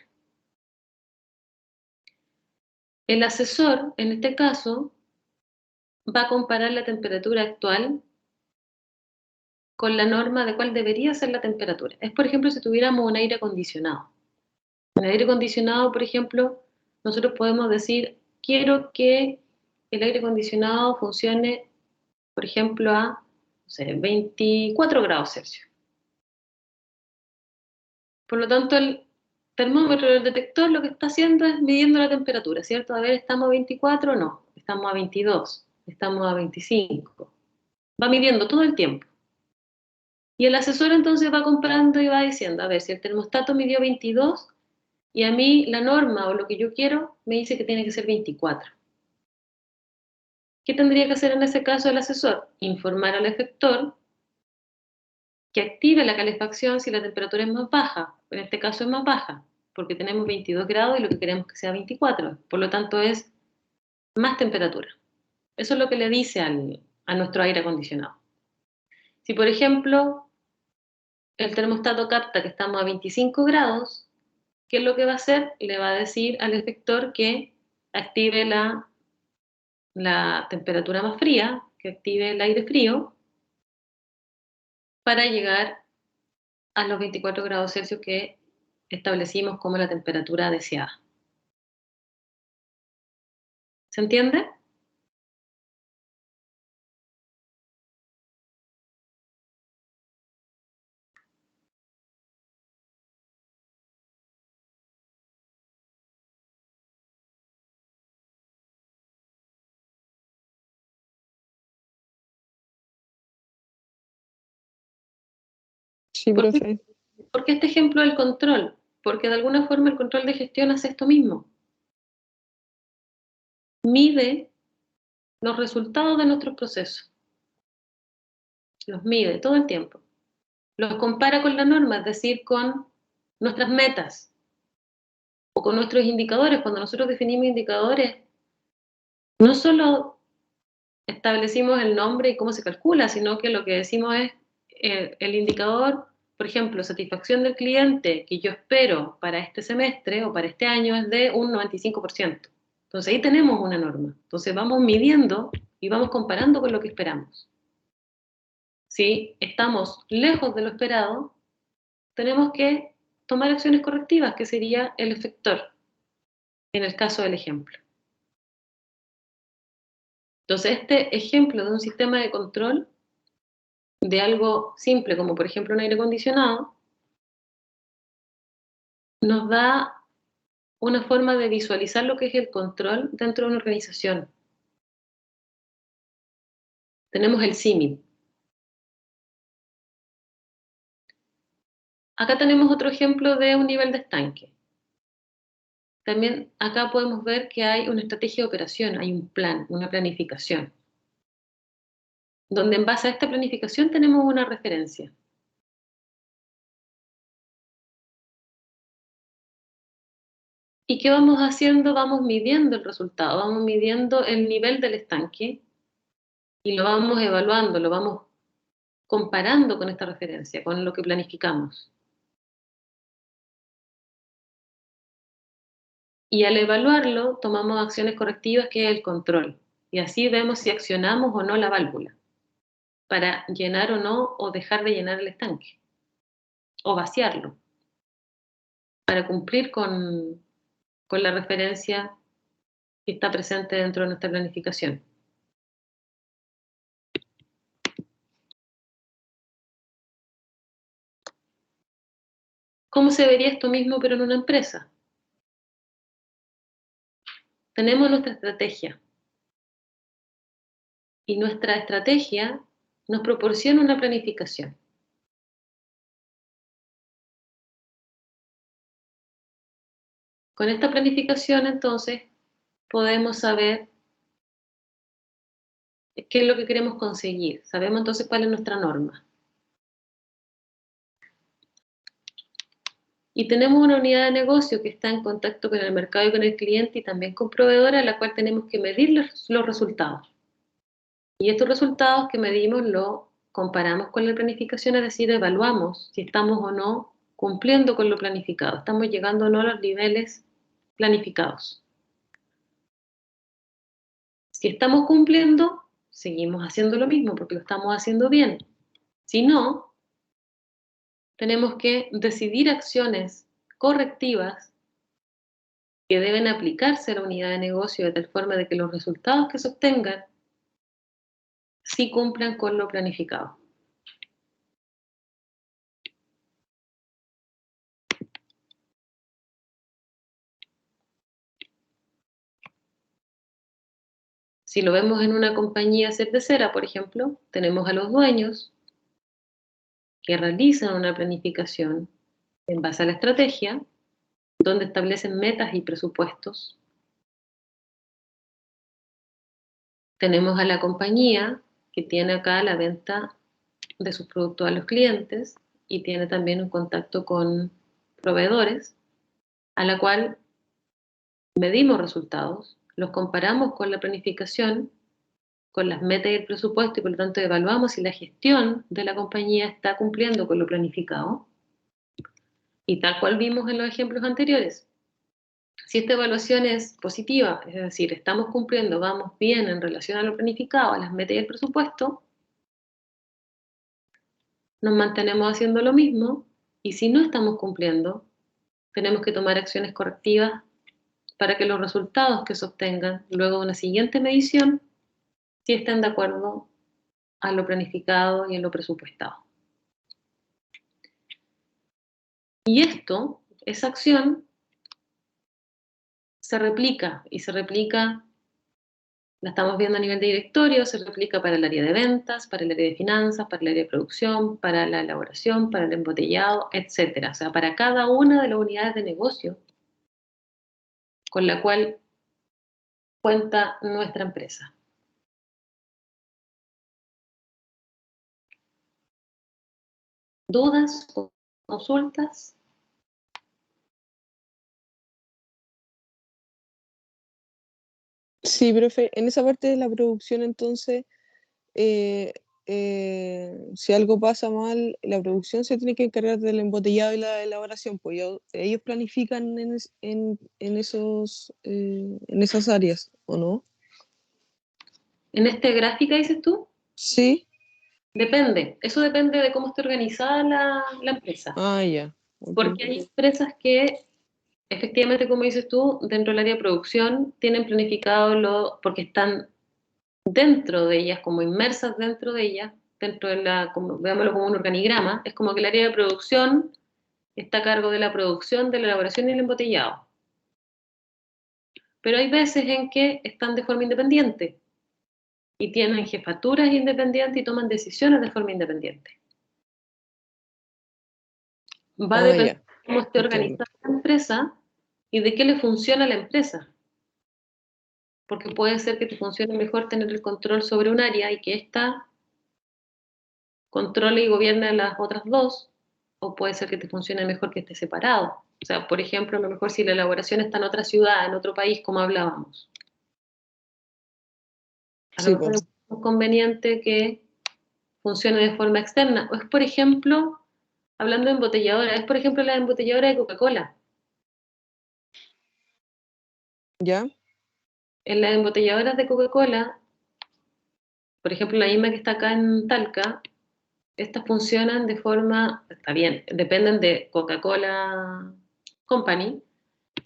El asesor, en este caso, va a comparar la temperatura actual con la norma de cuál debería ser la temperatura. Es, por ejemplo, si tuviéramos un aire acondicionado. En el aire acondicionado, por ejemplo, nosotros podemos decir, quiero que el aire acondicionado funcione, por ejemplo, a, no sé, 24 grados Celsius. Por lo tanto, el termómetro del detector lo que está haciendo es midiendo la temperatura, ¿cierto? A ver, ¿estamos a 24 o no? Estamos a 22, estamos a 25. Va midiendo todo el tiempo. Y el asesor entonces va comparando y va diciendo, a ver, si el termostato midió 22 y a mí la norma o lo que yo quiero me dice que tiene que ser 24. ¿Qué tendría que hacer en ese caso el asesor? Informar al efector que active la calefacción si la temperatura es más baja. En este caso es más baja, porque tenemos 22 grados y lo que queremos que sea 24. Por lo tanto es más temperatura. Eso es lo que le dice a nuestro aire acondicionado. Si, por ejemplo, el termostato capta que estamos a 25 grados, ¿qué es lo que va a hacer? Le va a decir al efector que active la temperatura más fría, que active el aire frío, para llegar a los 24 grados Celsius que establecimos como la temperatura deseada. ¿Se entiende? Sí, ¿Por qué, profe. por qué este ejemplo del control? Porque de alguna forma el control de gestión hace esto mismo. Mide los resultados de nuestros procesos. Los mide todo el tiempo. Los compara con la norma, es decir, con nuestras metas o con nuestros indicadores. Cuando nosotros definimos indicadores, no solo establecimos el nombre y cómo se calcula, sino que lo que decimos es el indicador, por ejemplo, satisfacción del cliente que yo espero para este semestre o para este año es de un 95%. Entonces ahí tenemos una norma. Entonces vamos midiendo y vamos comparando con lo que esperamos. Si estamos lejos de lo esperado, tenemos que tomar acciones correctivas, que sería el efector, en el caso del ejemplo. Entonces, este ejemplo de un sistema de control de algo simple, como por ejemplo un aire acondicionado, nos da una forma de visualizar lo que es el control dentro de una organización. Tenemos el símil. Acá tenemos otro ejemplo de un nivel de estanque. También acá podemos ver que hay una estrategia de operación, hay un plan, una planificación, donde en base a esta planificación tenemos una referencia. ¿Y qué vamos haciendo? Vamos midiendo el resultado, vamos midiendo el nivel del estanque y lo vamos evaluando, lo vamos comparando con esta referencia, con lo que planificamos. Y al evaluarlo, tomamos acciones correctivas, que es el control. Y así vemos si accionamos o no la válvula para llenar o no, o dejar de llenar el estanque, o vaciarlo, para cumplir con la referencia que está presente dentro de nuestra planificación. ¿Cómo se vería esto mismo pero en una empresa? Tenemos nuestra estrategia. Y nuestra estrategia nos proporciona una planificación. Con esta planificación, entonces, podemos saber qué es lo que queremos conseguir. Sabemos entonces cuál es nuestra norma. Y tenemos una unidad de negocio que está en contacto con el mercado y con el cliente y también con proveedores, a la cual tenemos que medir los resultados. Y estos resultados que medimos los comparamos con la planificación, es decir, evaluamos si estamos o no cumpliendo con lo planificado, estamos llegando o no a los niveles planificados. Si estamos cumpliendo, seguimos haciendo lo mismo porque lo estamos haciendo bien. Si no, tenemos que decidir acciones correctivas que deben aplicarse a la unidad de negocio de tal forma de que los resultados que se obtengan sí cumplan con lo planificado. Si lo vemos en una compañía cervecera, por ejemplo, tenemos a los dueños que realizan una planificación en base a la estrategia, donde establecen metas y presupuestos. Tenemos a la compañía que tiene acá la venta de sus productos a los clientes y tiene también un contacto con proveedores, a la cual medimos resultados, los comparamos con la planificación, con las metas y el presupuesto y por lo tanto evaluamos si la gestión de la compañía está cumpliendo con lo planificado. Y tal cual vimos en los ejemplos anteriores, si esta evaluación es positiva, es decir, estamos cumpliendo, vamos bien en relación a lo planificado, a las metas y el presupuesto, nos mantenemos haciendo lo mismo y si no estamos cumpliendo, tenemos que tomar acciones correctivas para que los resultados que se obtengan luego de una siguiente medición sí estén de acuerdo a lo planificado y en lo presupuestado. Y esto, esa acción, se replica y se replica, la estamos viendo a nivel de directorio, se replica para el área de ventas, para el área de finanzas, para el área de producción, para la elaboración, para el embotellado, etc. O sea, para cada una de las unidades de negocio con la cual cuenta nuestra empresa. ¿Dudas? ¿Consultas? Sí, profe, en esa parte de la producción entonces, si algo pasa mal, la producción se tiene que encargar del embotellado y la elaboración, pues ellos planifican en esas áreas, ¿o no? ¿En esta gráfica dices tú? Sí. Depende, eso depende de cómo esté organizada la empresa. Ah, ya. Ok. Porque hay empresas que, efectivamente, como dices tú, dentro del área de producción tienen planificado porque están dentro de ellas, como inmersas dentro de ellas, dentro de veámoslo como un organigrama, es como que el área de producción está a cargo de la producción, de la elaboración y el embotellado. Pero hay veces en que están de forma independiente y tienen jefaturas independientes y toman decisiones de forma independiente. Va a depender de cómo esté organizada la empresa y de qué le funciona a la empresa. Porque puede ser que te funcione mejor tener el control sobre un área y que ésta controle y gobierne a las otras dos, o puede ser que te funcione mejor que esté separado. O sea, por ejemplo, a lo mejor si la elaboración está en otra ciudad, en otro país, como hablábamos. A lo mejor es conveniente que funcione de forma externa. O es, por ejemplo, hablando de embotelladora, es, por ejemplo, la embotelladora de Coca-Cola. ¿Ya? En las embotelladoras de Coca-Cola, por ejemplo, la misma que está acá en Talca, estas funcionan de forma, está bien, dependen de Coca-Cola Company,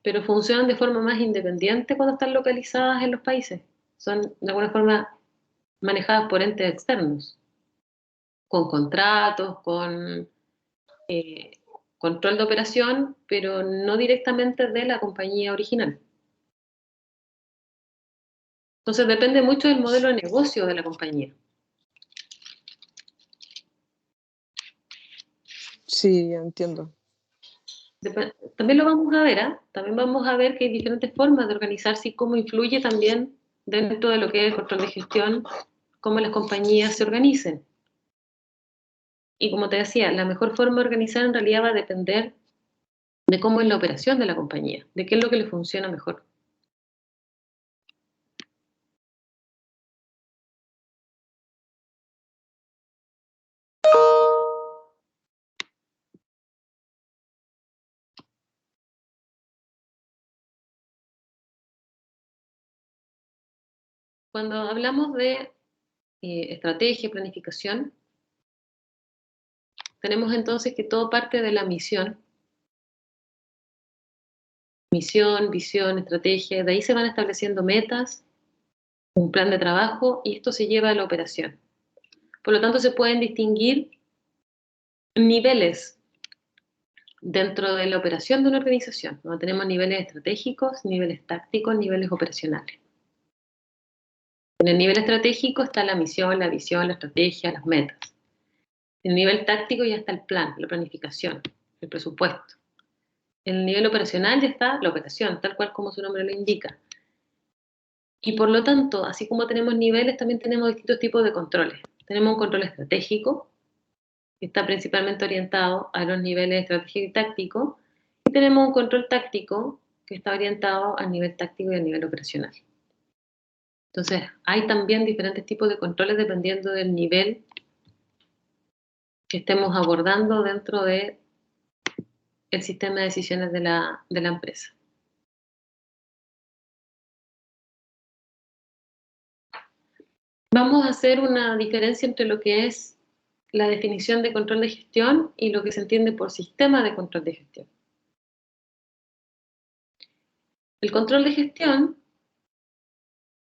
pero funcionan de forma más independiente cuando están localizadas en los países. Son de alguna forma manejadas por entes externos, con contratos, con control de operación, pero no directamente de la compañía original. Entonces depende mucho del modelo de negocio de la compañía. Sí, entiendo. También lo vamos a ver, ¿ah? También vamos a ver que hay diferentes formas de organizarse y cómo influye también dentro de lo que es el control de gestión, cómo las compañías se organicen. Y como te decía, la mejor forma de organizar en realidad va a depender de cómo es la operación de la compañía, de qué es lo que le funciona mejor. Cuando hablamos de estrategia, planificación, tenemos entonces que todo parte de la misión. Misión, visión, estrategia, de ahí se van estableciendo metas, un plan de trabajo y esto se lleva a la operación. Por lo tanto, se pueden distinguir niveles dentro de la operación de una organización, donde tenemos niveles estratégicos, niveles tácticos, niveles operacionales. En el nivel estratégico está la misión, la visión, la estrategia, las metas. En el nivel táctico ya está el plan, la planificación, el presupuesto. En el nivel operacional ya está la operación, tal cual como su nombre lo indica. Y por lo tanto, así como tenemos niveles, también tenemos distintos tipos de controles. Tenemos un control estratégico, que está principalmente orientado a los niveles estratégico y táctico, y tenemos un control táctico, que está orientado al nivel táctico y al nivel operacional. Entonces, hay también diferentes tipos de controles dependiendo del nivel que estemos abordando dentro del sistema de decisiones de la empresa. Vamos a hacer una diferencia entre lo que es la definición de control de gestión y lo que se entiende por sistema de control de gestión. El control de gestión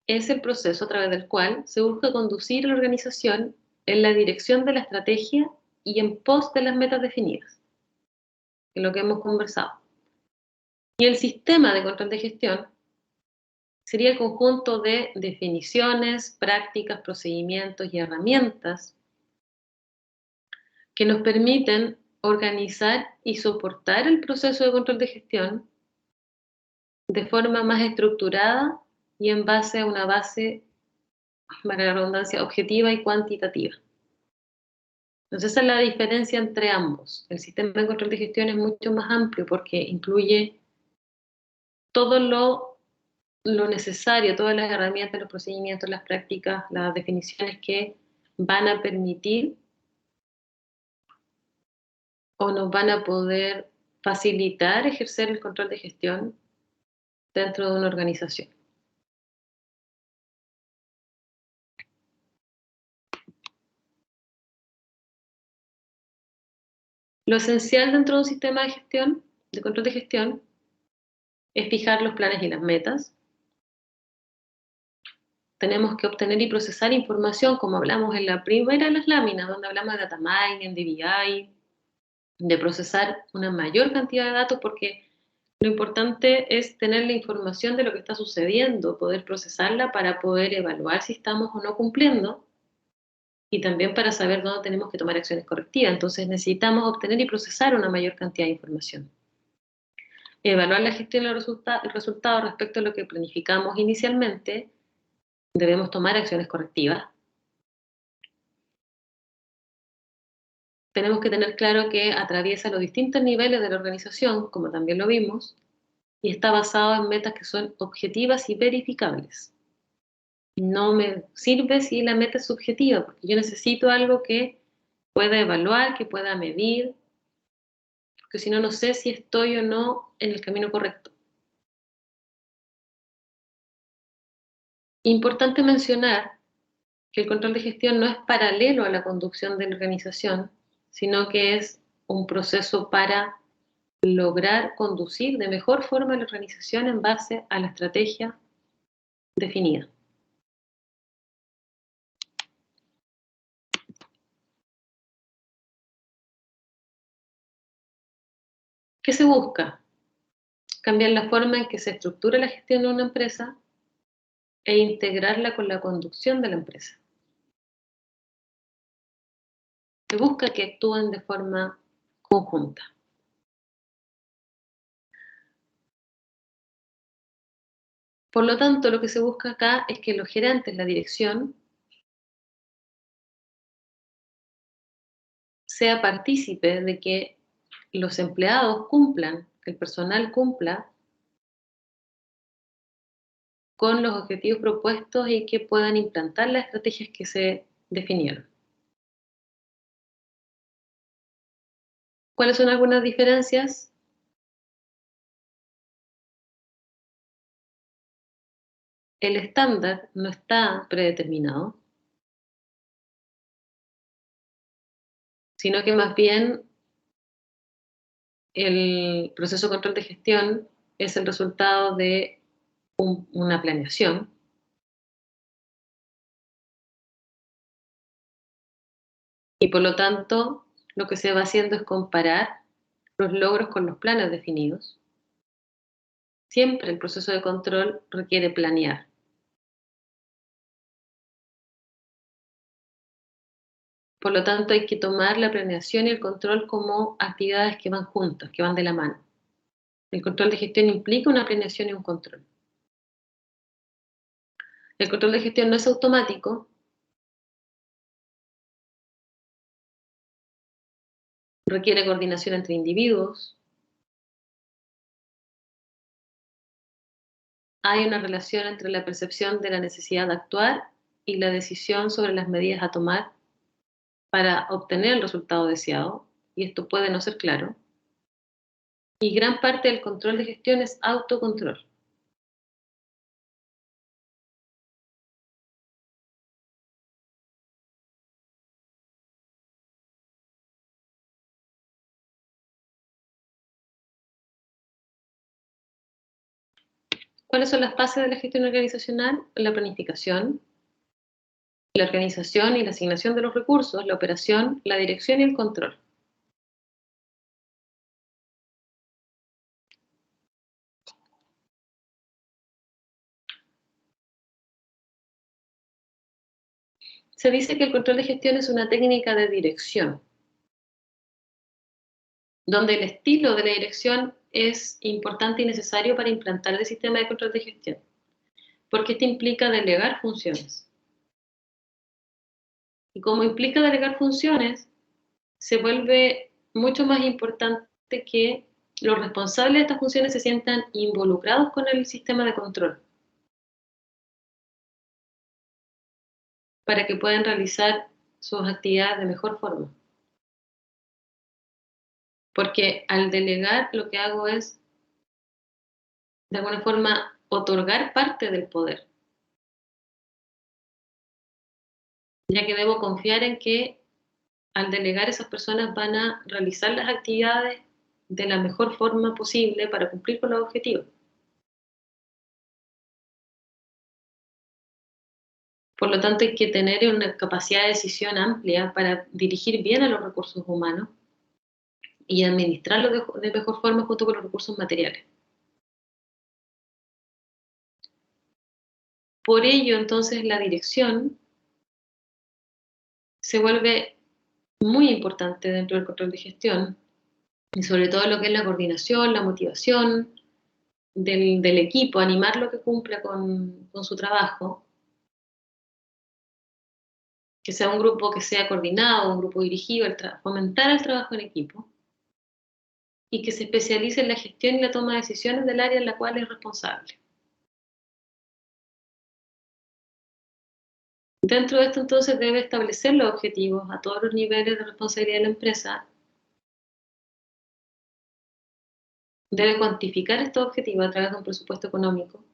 es el proceso a través del cual se busca conducir a la organización en la dirección de la estrategia y en pos de las metas definidas, que es lo que hemos conversado. Y el sistema de control de gestión sería el conjunto de definiciones, prácticas, procedimientos y herramientas que nos permiten organizar y soportar el proceso de control de gestión de forma más estructurada y en base a una base, para la redundancia, objetiva y cuantitativa. Entonces esa es la diferencia entre ambos. El sistema de control de gestión es mucho más amplio porque incluye todo lo necesario, todas las herramientas, los procedimientos, las prácticas, las definiciones que van a permitir o nos van a poder facilitar ejercer el control de gestión dentro de una organización. Lo esencial dentro de un sistema de gestión, de control de gestión, es fijar los planes y las metas. Tenemos que obtener y procesar información, como hablamos en la primera de las láminas, donde hablamos de data mining, de BI, de procesar una mayor cantidad de datos, porque lo importante es tener la información de lo que está sucediendo, poder procesarla para poder evaluar si estamos o no cumpliendo y también para saber dónde tenemos que tomar acciones correctivas. Entonces necesitamos obtener y procesar una mayor cantidad de información. Evaluar la gestión y el resultado respecto a lo que planificamos inicialmente. Debemos tomar acciones correctivas. Tenemos que tener claro que atraviesa los distintos niveles de la organización, como también lo vimos, y está basado en metas que son objetivas y verificables. No me sirve si la meta es subjetiva, porque yo necesito algo que pueda evaluar, que pueda medir, porque si no, no sé si estoy o no en el camino correcto. Importante mencionar que el control de gestión no es paralelo a la conducción de la organización, sino que es un proceso para lograr conducir de mejor forma la organización en base a la estrategia definida. ¿Qué se busca? Cambiar la forma en que se estructura la gestión de una empresa e integrarla con la conducción de la empresa. Se busca que actúen de forma conjunta. Por lo tanto, lo que se busca acá es que los gerentes, la dirección, sea partícipe de que los empleados cumplan, que el personal cumpla con los objetivos propuestos y que puedan implantar las estrategias que se definieron. ¿Cuáles son algunas diferencias? El estándar no está predeterminado, sino que más bien el proceso de control de gestión es el resultado de una planeación. Y por lo tanto, lo que se va haciendo es comparar los logros con los planes definidos. Siempre el proceso de control requiere planear. Por lo tanto, hay que tomar la planeación y el control como actividades que van juntas, que van de la mano. El control de gestión implica una planeación y un control. El control de gestión no es automático. Requiere coordinación entre individuos. Hay una relación entre la percepción de la necesidad de actuar y la decisión sobre las medidas a tomar para obtener el resultado deseado, y esto puede no ser claro. Y gran parte del control de gestión es autocontrol. ¿Cuáles son las bases de la gestión organizacional? La planificación, la organización y la asignación de los recursos, la operación, la dirección y el control. Se dice que el control de gestión es una técnica de dirección, donde el estilo de la dirección es importante y necesario para implantar el sistema de control de gestión, porque esto implica delegar funciones. Y como implica delegar funciones, se vuelve mucho más importante que los responsables de estas funciones se sientan involucrados con el sistema de control, para que puedan realizar sus actividades de mejor forma. Porque al delegar lo que hago es, de alguna forma, otorgar parte del poder, ya que debo confiar en que al delegar esas personas van a realizar las actividades de la mejor forma posible para cumplir con los objetivos. Por lo tanto, hay que tener una capacidad de decisión amplia para dirigir bien a los recursos humanos y administrarlos de mejor forma junto con los recursos materiales. Por ello, entonces, la dirección se vuelve muy importante dentro del control de gestión, y sobre todo lo que es la coordinación, la motivación del equipo, animarlo a que cumpla con su trabajo, que sea un grupo que sea coordinado, un grupo dirigido, fomentar el trabajo en equipo, y que se especialice en la gestión y la toma de decisiones del área en la cual es responsable. Dentro de esto, entonces, debe establecer los objetivos a todos los niveles de responsabilidad de la empresa. Debe cuantificar estos objetivos a través de un presupuesto económico,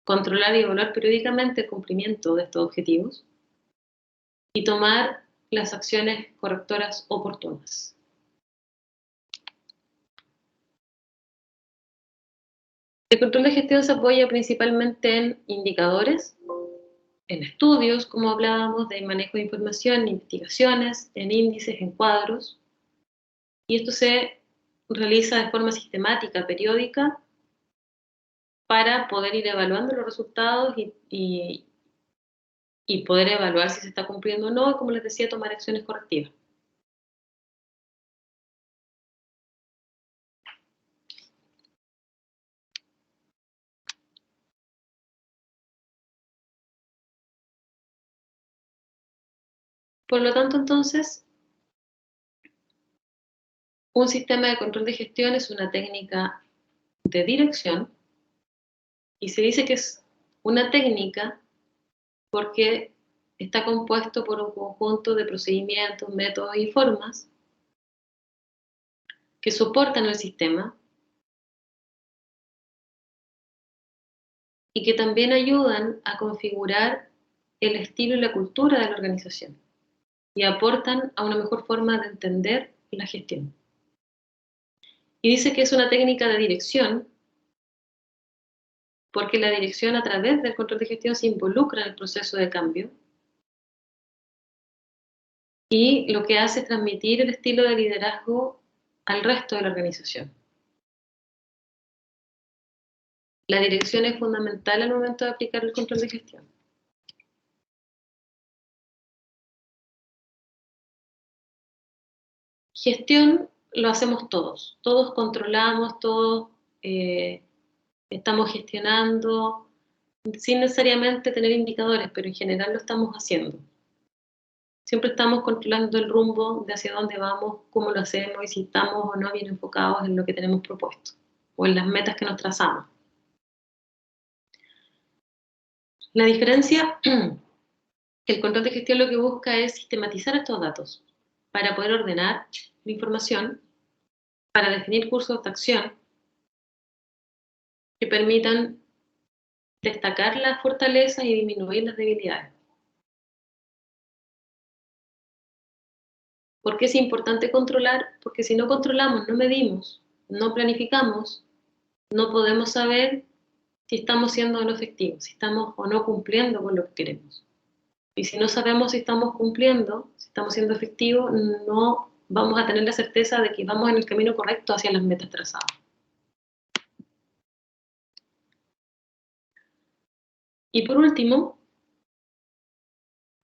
controlar y evaluar periódicamente el cumplimiento de estos objetivos y tomar las acciones correctoras oportunas. El control de gestión se apoya principalmente en indicadores, en estudios, como hablábamos, de manejo de información, en investigaciones, en índices, en cuadros, y esto se realiza de forma sistemática, periódica, para poder ir evaluando los resultados y poder evaluar si se está cumpliendo o no, y como les decía, tomar acciones correctivas. Por lo tanto, entonces, un sistema de control de gestión es una técnica de dirección, y se dice que es una técnica porque está compuesto por un conjunto de procedimientos, métodos y formas que soportan el sistema y que también ayudan a configurar el estilo y la cultura de la organización y aportan a una mejor forma de entender la gestión. Y dice que es una técnica de dirección porque la dirección a través del control de gestión se involucra en el proceso de cambio y lo que hace es transmitir el estilo de liderazgo al resto de la organización. La dirección es fundamental al momento de aplicar el control de gestión. Gestión lo hacemos todos. Todos controlamos, todos estamos gestionando, sin necesariamente tener indicadores, pero en general lo estamos haciendo. Siempre estamos controlando el rumbo de hacia dónde vamos, cómo lo hacemos y si estamos o no bien enfocados en lo que tenemos propuesto o en las metas que nos trazamos. La diferencia, el control de gestión lo que busca es sistematizar estos datos para poder ordenar la información, para definir cursos de acción que permitan destacar las fortalezas y disminuir las debilidades. ¿Por qué es importante controlar? Porque si no controlamos, no medimos, no planificamos, no podemos saber si estamos siendo o no efectivos, si estamos o no cumpliendo con lo que queremos. Y si no sabemos si estamos cumpliendo, si estamos siendo efectivos, no vamos a tener la certeza de que vamos en el camino correcto hacia las metas trazadas. Y por último,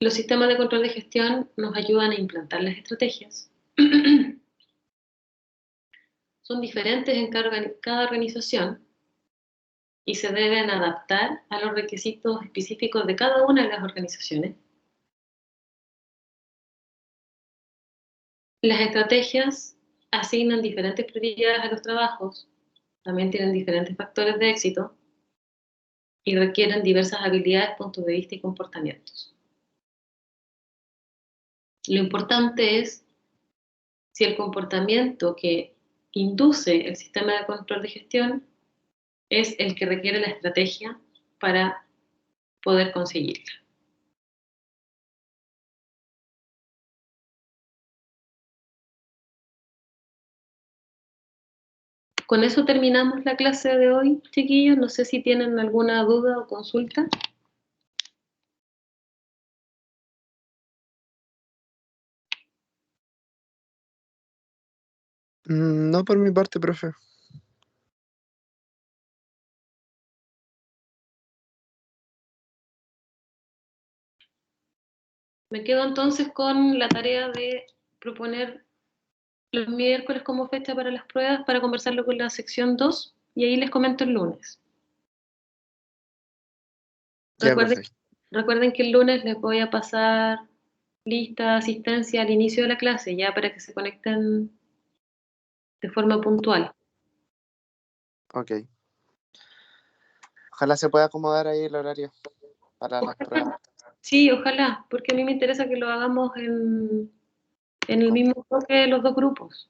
los sistemas de control de gestión nos ayudan a implantar las estrategias. Son diferentes en cada organización y se deben adaptar a los requisitos específicos de cada una de las organizaciones. Las estrategias asignan diferentes prioridades a los trabajos, también tienen diferentes factores de éxito y requieren diversas habilidades, puntos de vista y comportamientos. Lo importante es si el comportamiento que induce el sistema de control de gestión es el que requiere la estrategia para poder conseguirla. Con eso terminamos la clase de hoy, chiquillos. No sé si tienen alguna duda o consulta. No por mi parte, profe. Me quedo entonces con la tarea de proponer los miércoles como fecha para las pruebas para conversarlo con la sección 2 y ahí les comento el lunes. Ya, profe. Recuerden que el lunes les voy a pasar lista de asistencia al inicio de la clase ya para que se conecten de forma puntual. Ok. Ojalá se pueda acomodar ahí el horario para las pruebas. Sí, ojalá, porque a mí me interesa que lo hagamos en el mismo bloque de los dos grupos.